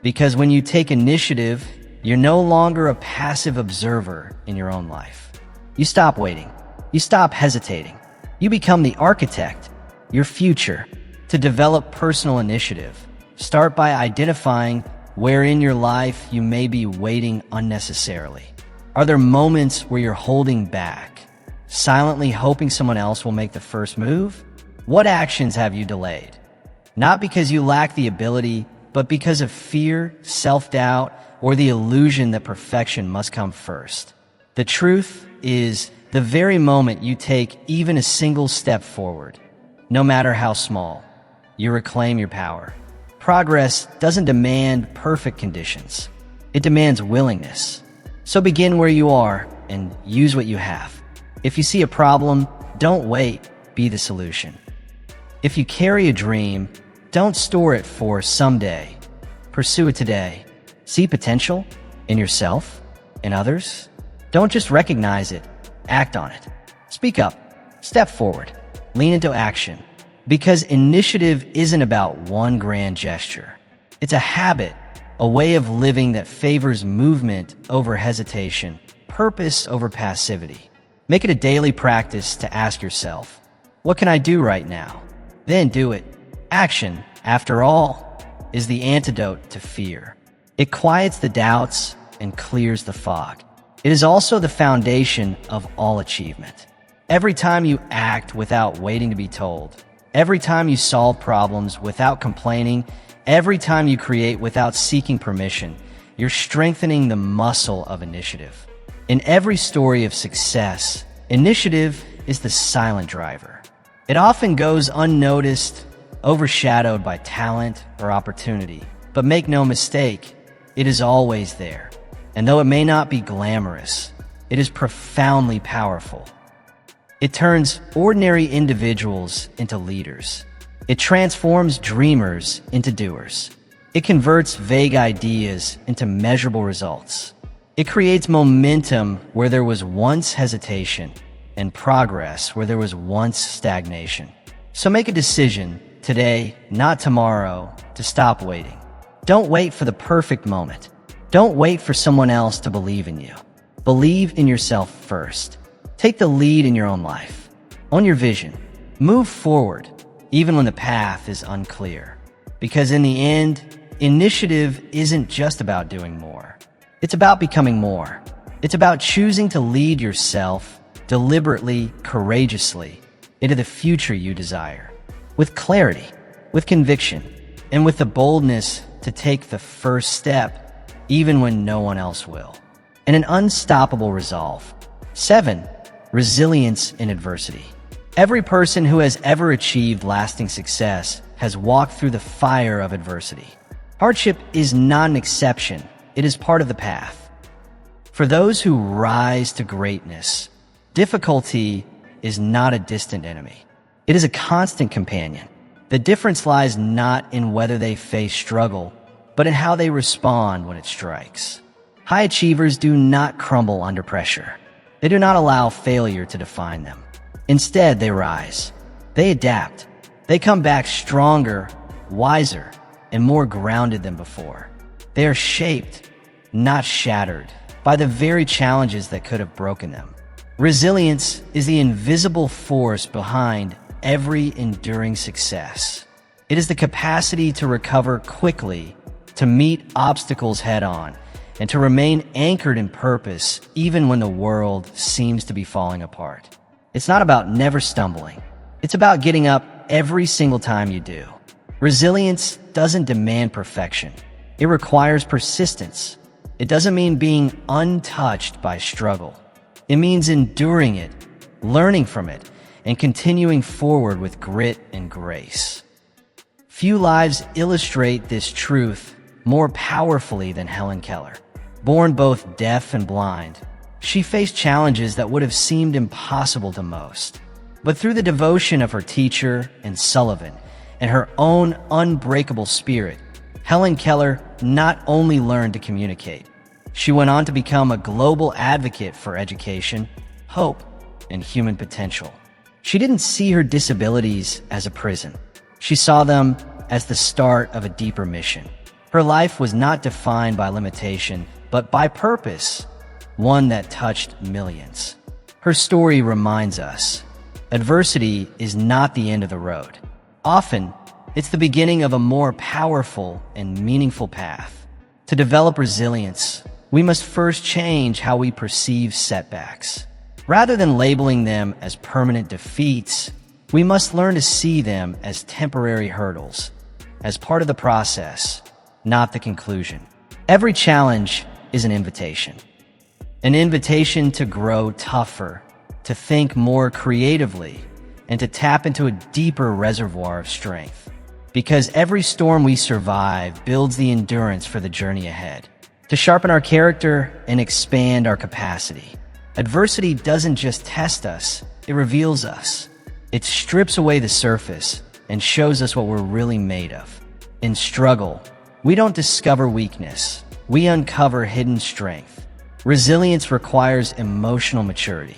A: Because when you take initiative, you're no longer a passive observer in your own life. You stop waiting. You stop hesitating. You become the architect, your future. To develop personal initiative, start by identifying where in your life you may be waiting unnecessarily. Are there moments where you're holding back, silently hoping someone else will make the first move? What actions have you delayed? Not because you lack the ability, but because of fear, self-doubt, or the illusion that perfection must come first. The truth is, the very moment you take even a single step forward, no matter how small, you reclaim your power. Progress doesn't demand perfect conditions. It demands willingness. So begin where you are and use what you have. If you see a problem, don't wait, be the solution. If you carry a dream, don't store it for someday. Pursue it today. See potential in yourself, in others. Don't just recognize it, act on it. Speak up, step forward, lean into action. Because initiative isn't about one grand gesture. It's a habit, a way of living that favors movement over hesitation, purpose over passivity. Make it a daily practice to ask yourself, what can I do right now? Then do it. Action, after all, is the antidote to fear. It quiets the doubts and clears the fog. It is also the foundation of all achievement. Every time you act without waiting to be told, every time you solve problems without complaining, every time you create without seeking permission, you're strengthening the muscle of initiative. In every story of success, initiative is the silent driver. It often goes unnoticed, overshadowed by talent or opportunity. But make no mistake, it is always there. And though it may not be glamorous, it is profoundly powerful. It turns ordinary individuals into leaders. It transforms dreamers into doers. It converts vague ideas into measurable results. It creates momentum where there was once hesitation and progress where there was once stagnation. So make a decision today, not tomorrow, to stop waiting. Don't wait for the perfect moment. Don't wait for someone else to believe in you. Believe in yourself first. Take the lead in your own life. Own your vision. Move forward, even when the path is unclear. Because in the end, initiative isn't just about doing more. It's about becoming more. It's about choosing to lead yourself, deliberately, courageously, into the future you desire. With clarity, with conviction, and with the boldness to take the first step, even when no one else will. And an unstoppable resolve. 7. Resilience in adversity. Every person who has ever achieved lasting success has walked through the fire of adversity. Hardship is not an exception, it is part of the path. For those who rise to greatness, difficulty is not a distant enemy. It is a constant companion. The difference lies not in whether they face struggle, but in how they respond when it strikes. High achievers do not crumble under pressure. They do not allow failure to define them. Instead, they rise. They adapt. They come back stronger, wiser, and more grounded than before. They are shaped, not shattered, by the very challenges that could have broken them. Resilience is the invisible force behind every enduring success. It is the capacity to recover quickly, to meet obstacles head-on, and to remain anchored in purpose even when the world seems to be falling apart. It's not about never stumbling. It's about getting up every single time you do. Resilience doesn't demand perfection. It requires persistence. It doesn't mean being untouched by struggle. It means enduring it, learning from it, and continuing forward with grit and grace. Few lives illustrate this truth more powerfully than Helen Keller. Born both deaf and blind, she faced challenges that would have seemed impossible to most. But through the devotion of her teacher and Sullivan and her own unbreakable spirit, Helen Keller not only learned to communicate, she went on to become a global advocate for education, hope, and human potential. She didn't see her disabilities as a prison. She saw them as the start of a deeper mission. Her life was not defined by limitation, but by purpose, one that touched millions. Her story reminds us, adversity is not the end of the road. Often, it's the beginning of a more powerful and meaningful path. To develop resilience, we must first change how we perceive setbacks. Rather than labeling them as permanent defeats, we must learn to see them as temporary hurdles, as part of the process, not the conclusion. Every challenge is an invitation to grow tougher, to think more creatively, and to tap into a deeper reservoir of strength. Because every storm we survive builds the endurance for the journey ahead, to sharpen our character and expand our capacity. Adversity doesn't just test us, it reveals us. It strips away the surface and shows us what we're really made of. In struggle, we don't discover weakness, we uncover hidden strength. Resilience requires emotional maturity.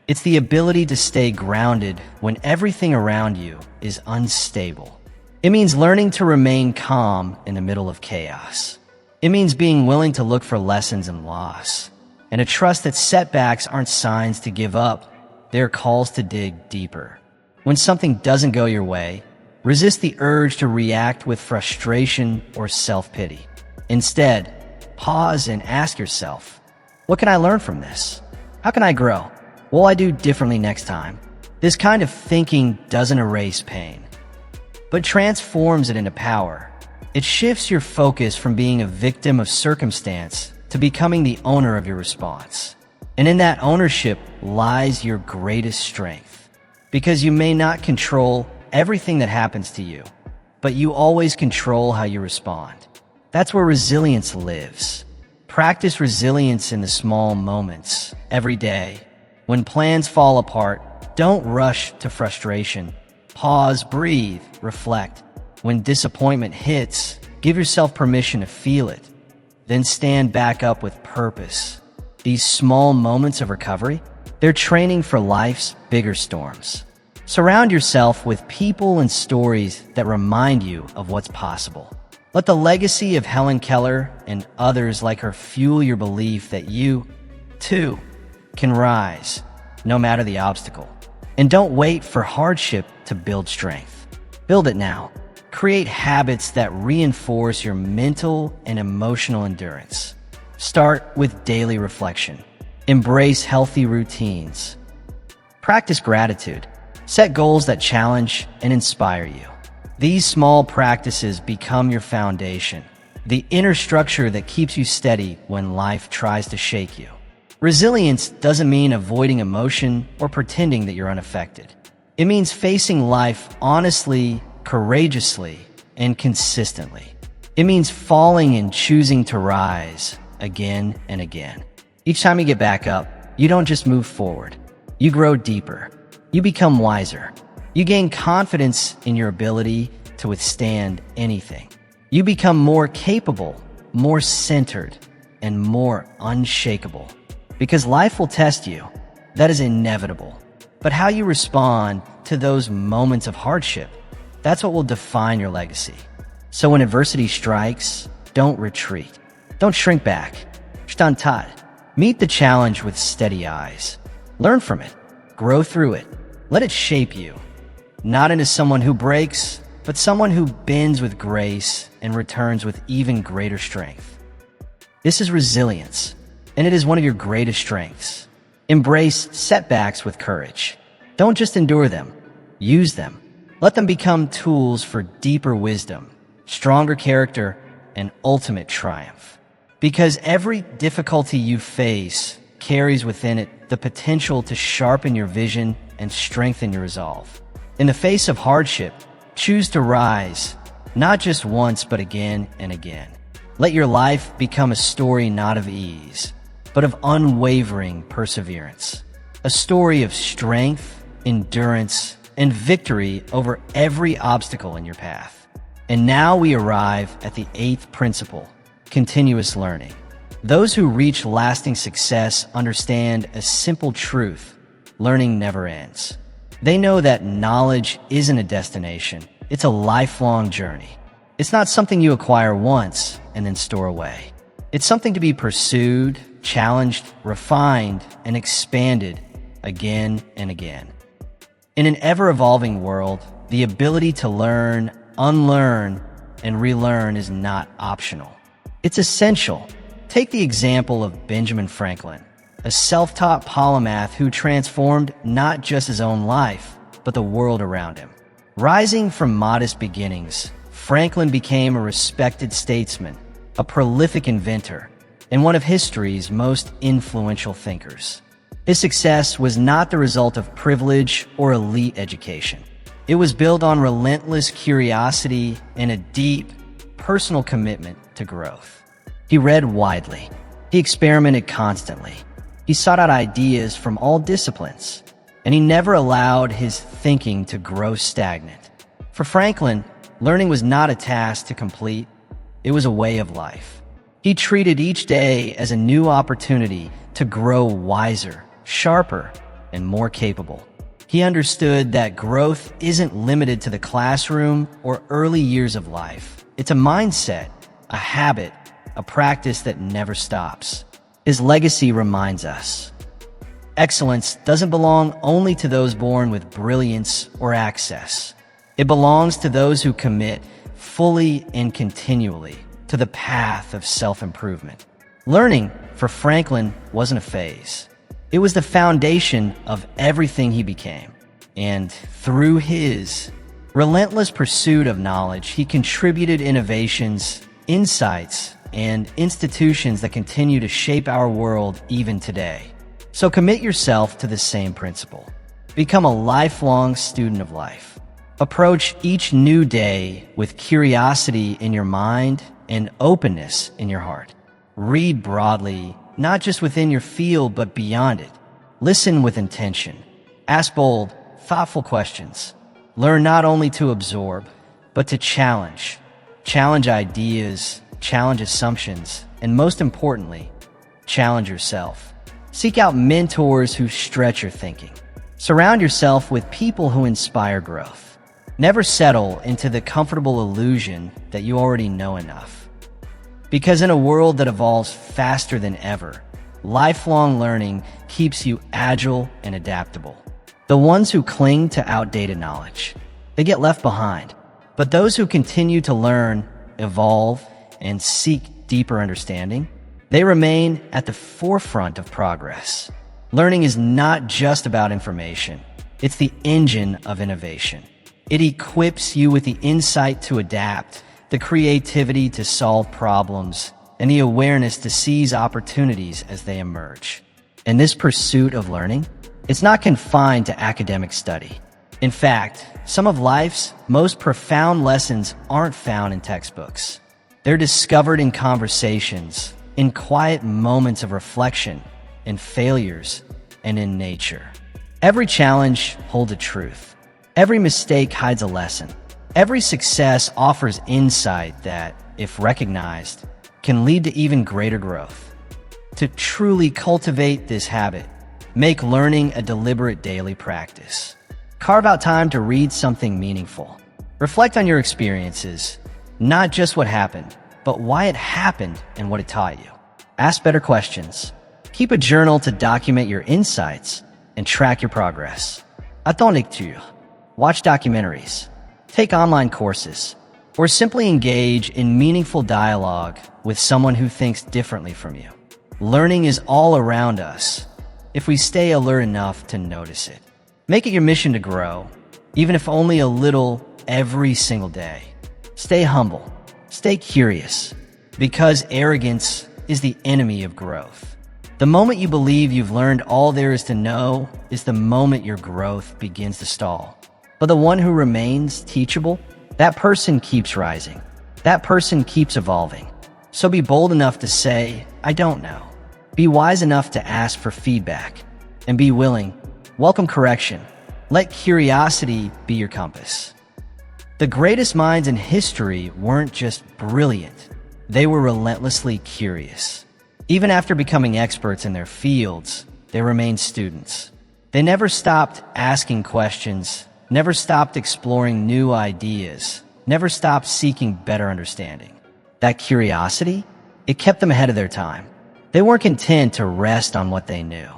A: It's the ability to stay grounded when everything around you is unstable. It means learning to remain calm in the middle of chaos. It means being willing to look for lessons in loss, and to trust that setbacks aren't signs to give up, they're calls to dig deeper. When something doesn't go your way, resist the urge to react with frustration or self-pity. Instead, pause and ask yourself, what can I learn from this? How can I grow? What will I do differently next time? This kind of thinking doesn't erase pain, but transforms it into power. It shifts your focus from being a victim of circumstance to becoming the owner of your response. And in that ownership lies your greatest strength. Because you may not control everything that happens to you, but you always control how you respond. That's where resilience lives. Practice resilience in the small moments, every day. When plans fall apart, don't rush to frustration. Pause, breathe, reflect. When disappointment hits, give yourself permission to feel it. Then stand back up with purpose. These small moments of recovery, they're training for life's bigger storms. Surround yourself with people and stories that remind you of what's possible. Let the legacy of Helen Keller and others like her fuel your belief that you, too, can rise, no matter the obstacle. And don't wait for hardship to build strength. Build it now. Create habits that reinforce your mental and emotional endurance. Start with daily reflection. Embrace healthy routines. Practice gratitude. Set goals that challenge and inspire you. These small practices become your foundation, the inner structure that keeps you steady when life tries to shake you. Resilience doesn't mean avoiding emotion or pretending that you're unaffected. It means facing life honestly, courageously, and consistently. It means falling and choosing to rise again and again. Each time you get back up, you don't just move forward. You grow deeper. You become wiser. You gain confidence in your ability to withstand anything. You become more capable, more centered, and more unshakable. Because life will test you. That is inevitable. But how you respond to those moments of hardship, that's what will define your legacy. So when adversity strikes, don't retreat. Don't shrink back. Stand tall. Meet the challenge with steady eyes. Learn from it. Grow through it. Let it shape you. Not into someone who breaks, but someone who bends with grace and returns with even greater strength. This is resilience, and it is one of your greatest strengths. Embrace setbacks with courage. Don't just endure them. Use them. Let them become tools for deeper wisdom, stronger character, and ultimate triumph. Because every difficulty you face carries within it the potential to sharpen your vision and strengthen your resolve. In the face of hardship, choose to rise, not just once, but again and again. Let your life become a story not of ease, but of unwavering perseverance. A story of strength, endurance, and victory over every obstacle in your path. And now we arrive at the 8th principle, continuous learning. Those who reach lasting success understand a simple truth: learning never ends. They know that knowledge isn't a destination, it's a lifelong journey. It's not something you acquire once and then store away. It's something to be pursued, challenged, refined, and expanded again and again. In an ever-evolving world, the ability to learn, unlearn, and relearn is not optional. It's essential. Take the example of Benjamin Franklin, a self-taught polymath who transformed not just his own life, but the world around him. Rising from modest beginnings, Franklin became a respected statesman, a prolific inventor, and one of history's most influential thinkers. His success was not the result of privilege or elite education. It was built on relentless curiosity and a deep, personal commitment to growth. He read widely. He experimented constantly. He sought out ideas from all disciplines, and he never allowed his thinking to grow stagnant. For Franklin, learning was not a task to complete, it was a way of life. He treated each day as a new opportunity to grow wiser, sharper, and more capable. He understood that growth isn't limited to the classroom or early years of life. It's a mindset, a habit, a practice that never stops. His legacy reminds us: excellence doesn't belong only to those born with brilliance or access. It belongs to those who commit fully and continually to the path of self-improvement. Learning, for Franklin, wasn't a phase. It was the foundation of everything he became. And through his relentless pursuit of knowledge, he contributed innovations, insights, and institutions that continue to shape our world even today. So commit yourself to the same principle. Become a lifelong student of life. Approach each new day with curiosity in your mind and openness in your heart. Read broadly, not just within your field, but beyond it. Listen with intention. Ask bold, thoughtful questions. Learn not only to absorb, but to challenge. Challenge ideas, challenge assumptions, and most importantly, challenge yourself. Seek out mentors who stretch your thinking. Surround yourself with people who inspire growth. Never settle into the comfortable illusion that you already know enough. Because in a world that evolves faster than ever, lifelong learning keeps you agile and adaptable. The ones who cling to outdated knowledge, they get left behind. But those who continue to learn, evolve, and seek deeper understanding, they remain at the forefront of progress. Learning is not just about information. It's the engine of innovation. It equips you with the insight to adapt, the creativity to solve problems, and the awareness to seize opportunities as they emerge. And this pursuit of learning, it's not confined to academic study. In fact, some of life's most profound lessons aren't found in textbooks. They're discovered in conversations, in quiet moments of reflection, in failures, and in nature. Every challenge holds a truth. Every mistake hides a lesson. Every success offers insight that, if recognized, can lead to even greater growth. To truly cultivate this habit, make learning a deliberate daily practice. Carve out time to read something meaningful. Reflect on your experiences, not just what happened, but why it happened and what it taught you. Ask better questions. Keep a journal to document your insights and track your progress. Attends lecture. Watch documentaries. Take online courses. Or simply engage in meaningful dialogue with someone who thinks differently from you. Learning is all around us, if we stay alert enough to notice it. Make it your mission to grow, even if only a little every single day. Stay humble. Stay curious, because arrogance is the enemy of growth. The moment you believe you've learned all there is to know is the moment your growth begins to stall. But the one who remains teachable, that person keeps rising. That person keeps evolving. So be bold enough to say, I don't know. Be wise enough to ask for feedback. And be willing. Welcome correction. Let curiosity be your compass. The greatest minds in history weren't just brilliant. They were relentlessly curious. Even after becoming experts in their fields, they remained students. They never stopped asking questions, never stopped exploring new ideas, never stopped seeking better understanding. That curiosity, it kept them ahead of their time. They weren't content to rest on what they knew.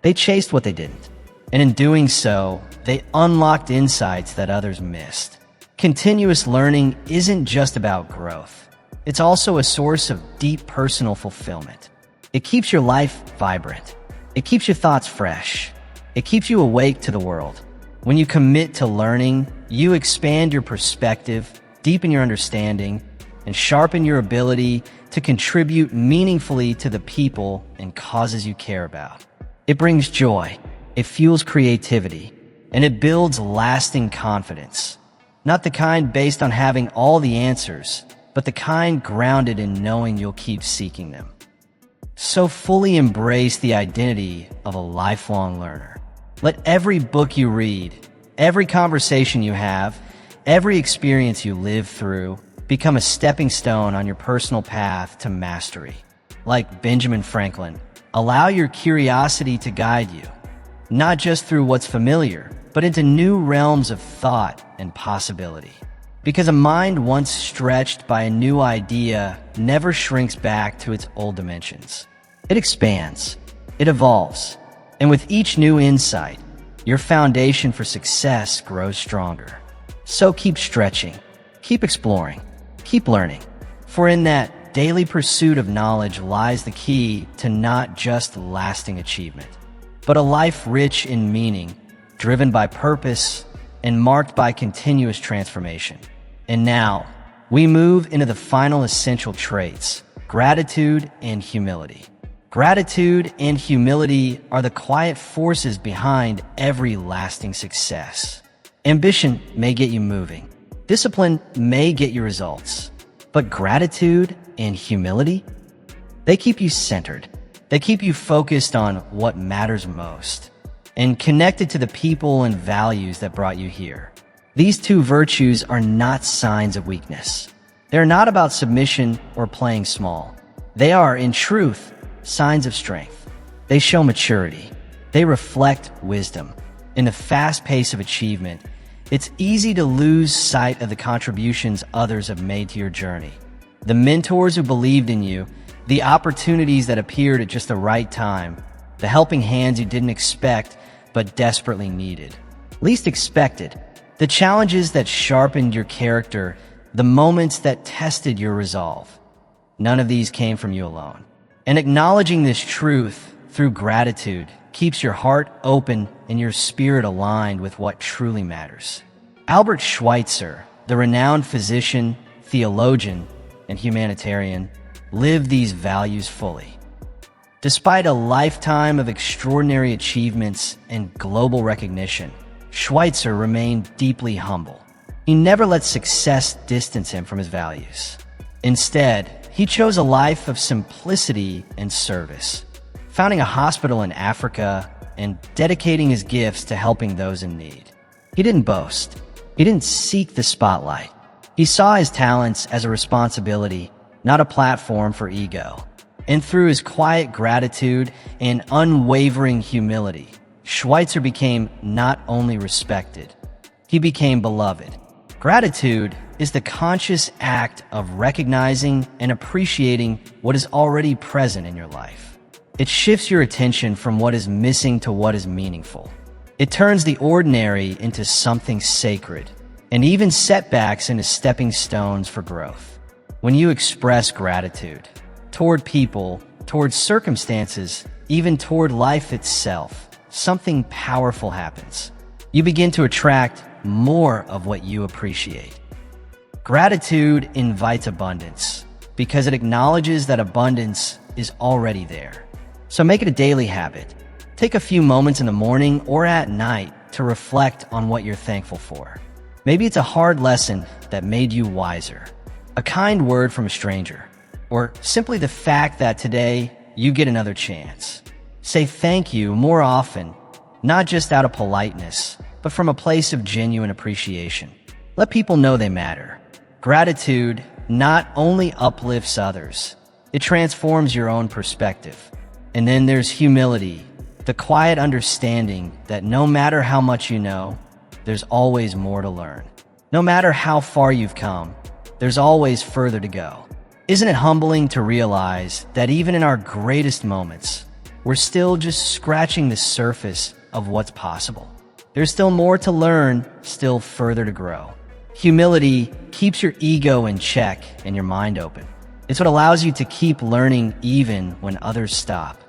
A: They chased what they didn't. And in doing so, they unlocked insights that others missed. Continuous learning isn't just about growth. It's also a source of deep personal fulfillment. It keeps your life vibrant. It keeps your thoughts fresh. It keeps you awake to the world. When you commit to learning, you expand your perspective, deepen your understanding, and sharpen your ability to contribute meaningfully to the people and causes you care about. It brings joy, it fuels creativity, and it builds lasting confidence. Not the kind based on having all the answers, but the kind grounded in knowing you'll keep seeking them. So fully embrace the identity of a lifelong learner. Let every book you read, every conversation you have, every experience you live through become a stepping stone on your personal path to mastery. Like Benjamin Franklin, allow your curiosity to guide you, not just through what's familiar, but into new realms of thought and possibility. Because a mind once stretched by a new idea never shrinks back to its old dimensions. It expands, it evolves, and with each new insight, your foundation for success grows stronger. So keep stretching, keep exploring, keep learning, for in that daily pursuit of knowledge lies the key to not just lasting achievement, but a life rich in meaning, driven by purpose, and marked by continuous transformation. And now, we move into the final essential traits, gratitude and humility. Gratitude and humility are the quiet forces behind every lasting success. Ambition may get you moving. Discipline may get you results. But gratitude and humility, they keep you centered. They keep you focused on what matters most and connected to the people and values that brought you here. These two virtues are not signs of weakness. They're not about submission or playing small. They are, in truth, signs of strength. They show maturity. They reflect wisdom. In the fast pace of achievement, it's easy to lose sight of the contributions others have made to your journey. The mentors who believed in you, the opportunities that appeared at just the right time, the helping hands you didn't expect but desperately needed. Least expected. The challenges that sharpened your character, the moments that tested your resolve. None of these came from you alone. And acknowledging this truth through gratitude keeps your heart open and your spirit aligned with what truly matters. Albert Schweitzer, the renowned physician, theologian, and humanitarian, lived these values fully. Despite a lifetime of extraordinary achievements and global recognition, Schweitzer remained deeply humble. He never let success distance him from his values. Instead, he chose a life of simplicity and service, founding a hospital in Africa and dedicating his gifts to helping those in need. He didn't boast. He didn't seek the spotlight. He saw his talents as a responsibility, not a platform for ego. And through his quiet gratitude and unwavering humility, Schweitzer became not only respected, he became beloved. Gratitude is the conscious act of recognizing and appreciating what is already present in your life. It shifts your attention from what is missing to what is meaningful. It turns the ordinary into something sacred, and even setbacks into stepping stones for growth. When you express gratitude toward people, toward circumstances, even toward life itself, something powerful happens. You begin to attract more of what you appreciate. Gratitude invites abundance because it acknowledges that abundance is already there. So make it a daily habit. Take a few moments in the morning or at night to reflect on what you're thankful for. Maybe it's a hard lesson that made you wiser, a kind word from a stranger, or simply the fact that today you get another chance. Say thank you more often, not just out of politeness, but from a place of genuine appreciation. Let people know they matter. Gratitude not only uplifts others, it transforms your own perspective. And then there's humility, the quiet understanding that no matter how much you know, there's always more to learn. No matter how far you've come, there's always further to go. Isn't it humbling to realize that even in our greatest moments, we're still just scratching the surface of what's possible? There's still more to learn, still further to grow. Humility keeps your ego in check and your mind open. It's what allows you to keep learning even when others stop.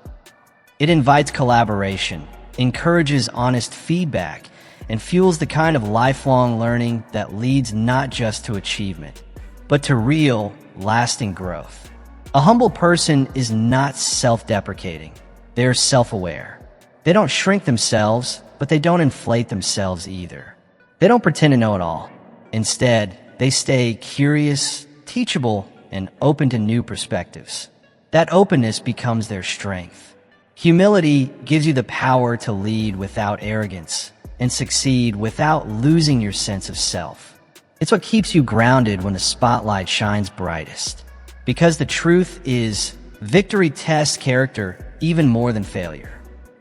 A: It invites collaboration, encourages honest feedback, and fuels the kind of lifelong learning that leads not just to achievement, but to real, lasting growth. A humble person is not self-deprecating. They're self-aware. They don't shrink themselves, but they don't inflate themselves either. They don't pretend to know it all. Instead, they stay curious, teachable, and open to new perspectives. That openness becomes their strength. Humility gives you the power to lead without arrogance and succeed without losing your sense of self. It's what keeps you grounded when the spotlight shines brightest. Because the truth is, victory tests character even more than failure.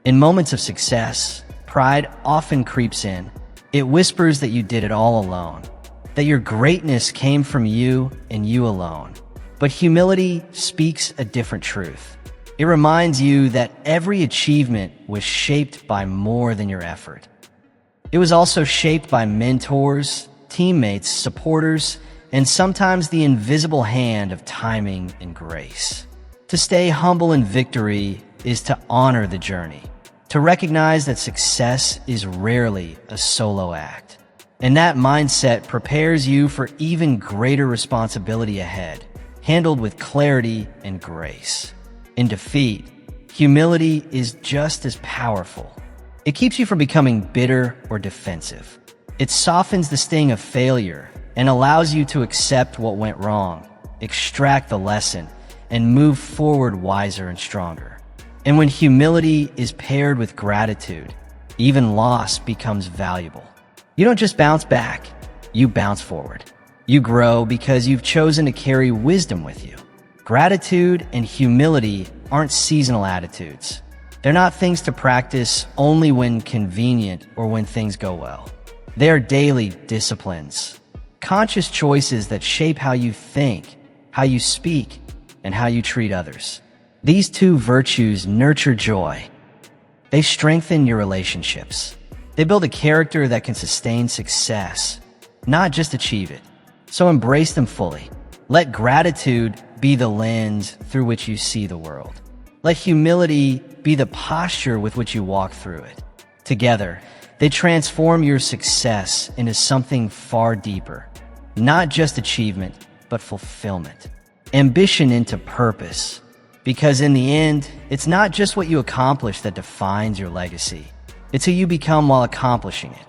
A: In moments of success, pride often creeps in. It whispers that you did it all alone, that your greatness came from you and you alone. But humility speaks a different truth. It reminds you that every achievement was shaped by more than your effort. It was also shaped by mentors, teammates, supporters, and sometimes the invisible hand of timing and grace. To stay humble in victory is to honor the journey, to recognize that success is rarely a solo act. And that mindset prepares you for even greater responsibility ahead, handled with clarity and grace. In defeat, humility is just as powerful. It keeps you from becoming bitter or defensive. It softens the sting of failure and allows you to accept what went wrong, extract the lesson, and move forward wiser and stronger. And when humility is paired with gratitude, even loss becomes valuable. You don't just bounce back, you bounce forward. You grow because you've chosen to carry wisdom with you. Gratitude and humility aren't seasonal attitudes. They're not things to practice only when convenient or when things go well. They are daily disciplines, conscious choices that shape how you think, how you speak, and how you treat others. These two virtues nurture joy. They strengthen your relationships. They build a character that can sustain success, not just achieve it. So embrace them fully. Let gratitude be the lens through which you see the world. Let humility be the posture with which you walk through it. Together, they transform your success into something far deeper. Not just achievement, but fulfillment. Ambition into purpose. Because in the end, it's not just what you accomplish that defines your legacy. It's who you become while accomplishing it.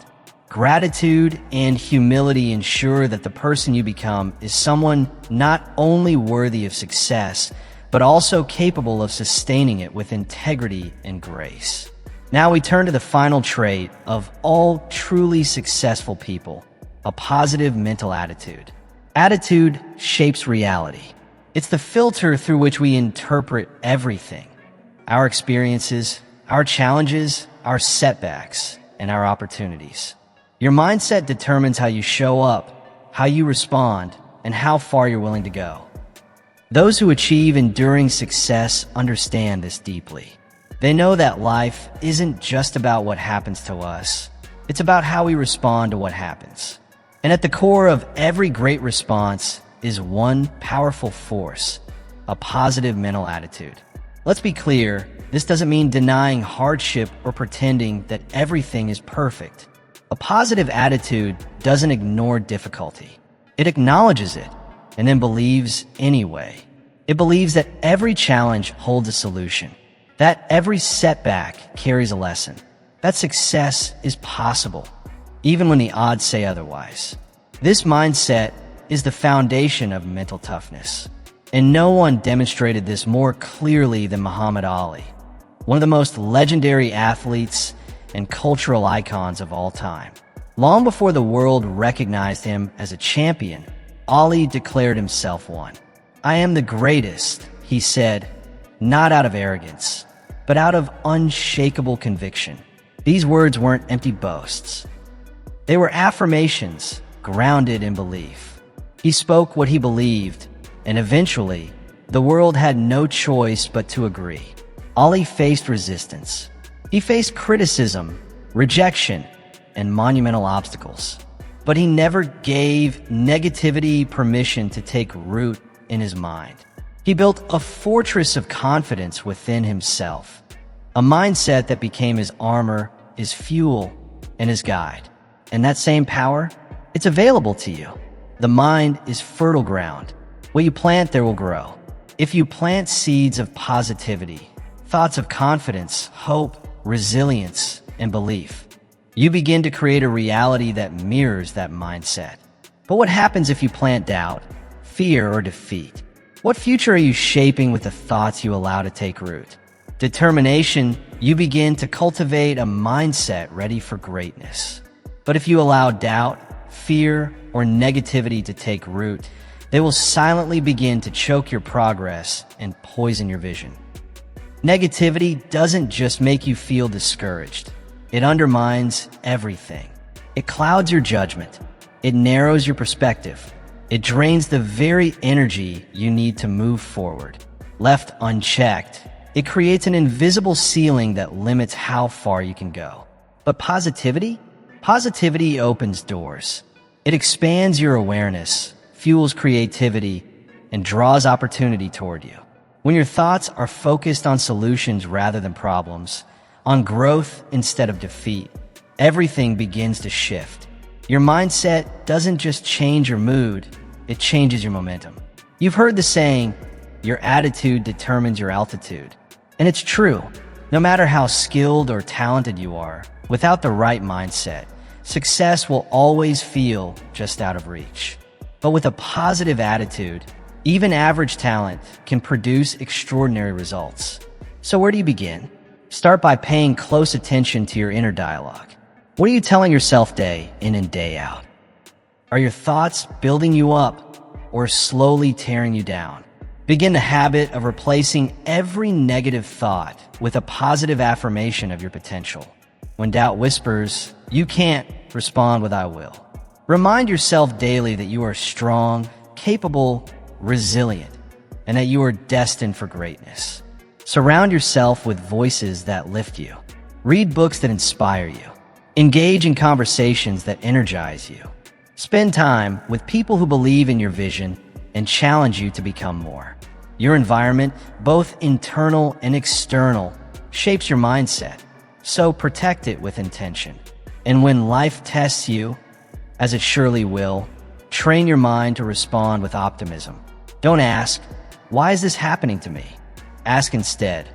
A: Gratitude and humility ensure that the person you become is someone not only worthy of success, but also capable of sustaining it with integrity and grace. Now we turn to the final trait of all truly successful people, a positive mental attitude. Attitude shapes reality. It's the filter through which we interpret everything. Our experiences, our challenges, our setbacks, and our opportunities. Your mindset determines how you show up, how you respond, and how far you're willing to go. Those who achieve enduring success understand this deeply. They know that life isn't just about what happens to us. It's about how we respond to what happens. And at the core of every great response is one powerful force, a positive mental attitude. Let's be clear, this doesn't mean denying hardship or pretending that everything is perfect. A positive attitude doesn't ignore difficulty. It acknowledges it and then believes anyway. It believes that every challenge holds a solution, that every setback carries a lesson, that success is possible, even when the odds say otherwise. This mindset is the foundation of mental toughness. And no one demonstrated this more clearly than Muhammad Ali, one of the most legendary athletes and cultural icons of all time. Long before the world recognized him as a champion, Ali declared himself one. "I am the greatest," he said, not out of arrogance, but out of unshakable conviction. These words weren't empty boasts. They were affirmations grounded in belief. He spoke what he believed, and eventually, the world had no choice but to agree. Ali faced resistance. He faced criticism, rejection, and monumental obstacles. But he never gave negativity permission to take root in his mind. He built a fortress of confidence within himself, a mindset that became his armor, his fuel, and his guide. And that same power, it's available to you. The mind is fertile ground. What you plant there will grow. If you plant seeds of positivity, thoughts of confidence, hope, resilience, and belief, you begin to create a reality that mirrors that mindset. But what happens if you plant doubt, fear, or defeat? What future are you shaping with the thoughts you allow to take root? Determination, you begin to cultivate a mindset ready for greatness. But if you allow doubt, fear, or negativity to take root, they will silently begin to choke your progress and poison your vision. Negativity doesn't just make you feel discouraged. It undermines everything. It clouds your judgment. It narrows your perspective. It drains the very energy you need to move forward. Left unchecked, it creates an invisible ceiling that limits how far you can go. But positivity? Positivity opens doors. It expands your awareness, fuels creativity, and draws opportunity toward you. When your thoughts are focused on solutions rather than problems, on growth instead of defeat, everything begins to shift. Your mindset doesn't just change your mood, it changes your momentum. You've heard the saying, your attitude determines your altitude. And it's true. No matter how skilled or talented you are, without the right mindset, success will always feel just out of reach. But with a positive attitude, even average talent can produce extraordinary results. So where do you begin? Start by paying close attention to your inner dialogue. What are you telling yourself day in and day out? Are your thoughts building you up or slowly tearing you down? Begin the habit of replacing every negative thought with a positive affirmation of your potential. When doubt whispers, "You can't," respond with "I will." Remind yourself daily that you are strong, capable, resilient, and that you are destined for greatness. Surround yourself with voices that lift you. Read books that inspire you. Engage in conversations that energize you. Spend time with people who believe in your vision and challenge you to become more. Your environment, both internal and external, shapes your mindset, so protect it with intention. And when life tests you, as it surely will, train your mind to respond with optimism. Don't ask, "Why is this happening to me?" Ask instead,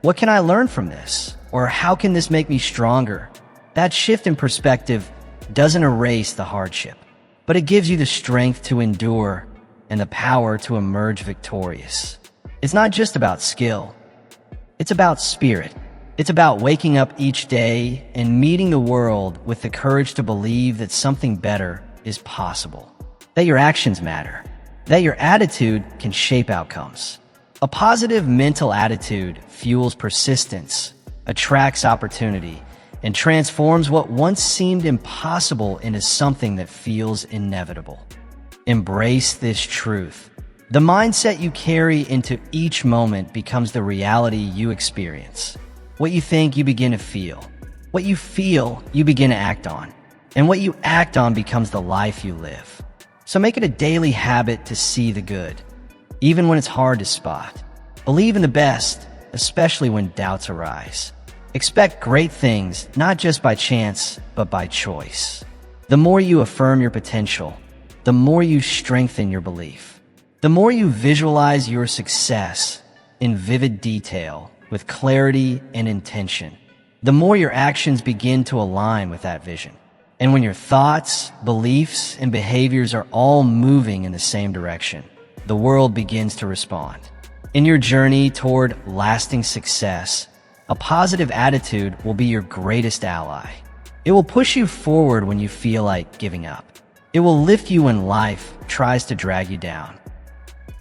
A: "What can I learn from this?" Or "How can this make me stronger?" That shift in perspective doesn't erase the hardship, but it gives you the strength to endure and the power to emerge victorious. It's not just about skill. It's about spirit. It's about waking up each day and meeting the world with the courage to believe that something better is possible, that your actions matter, that your attitude can shape outcomes. A positive mental attitude fuels persistence, attracts opportunity, and transforms what once seemed impossible into something that feels inevitable. Embrace this truth. The mindset you carry into each moment becomes the reality you experience. What you think, you begin to feel. What you feel, you begin to act on. And what you act on becomes the life you live. So make it a daily habit to see the good, even when it's hard to spot. Believe in the best, especially when doubts arise. Expect great things, not just by chance, but by choice. The more you affirm your potential, the more you strengthen your belief. The more you visualize your success in vivid detail, with clarity and intention, the more your actions begin to align with that vision. And when your thoughts, beliefs, and behaviors are all moving in the same direction, the world begins to respond. In your journey toward lasting success, a positive attitude will be your greatest ally. It will push you forward when you feel like giving up. It will lift you when life tries to drag you down.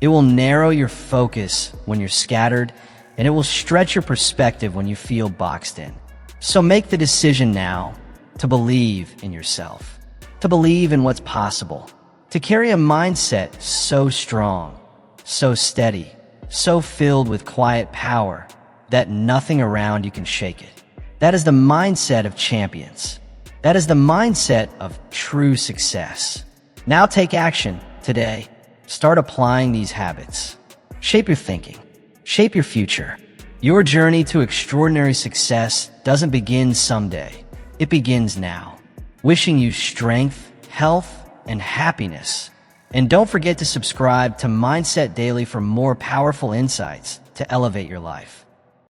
A: It will narrow your focus when you're scattered, and it will stretch your perspective when you feel boxed in. So make the decision now to believe in yourself, to believe in what's possible, to carry a mindset so strong, so steady, so filled with quiet power that nothing around you can shake it. That is the mindset of champions. That is the mindset of true success. Now take action today. Start applying these habits. Shape your thinking. Shape your future. Your journey to extraordinary success doesn't begin someday. It begins now. Wishing you strength, health, and happiness. And don't forget to subscribe to Mindset Daily for more powerful insights to elevate your life.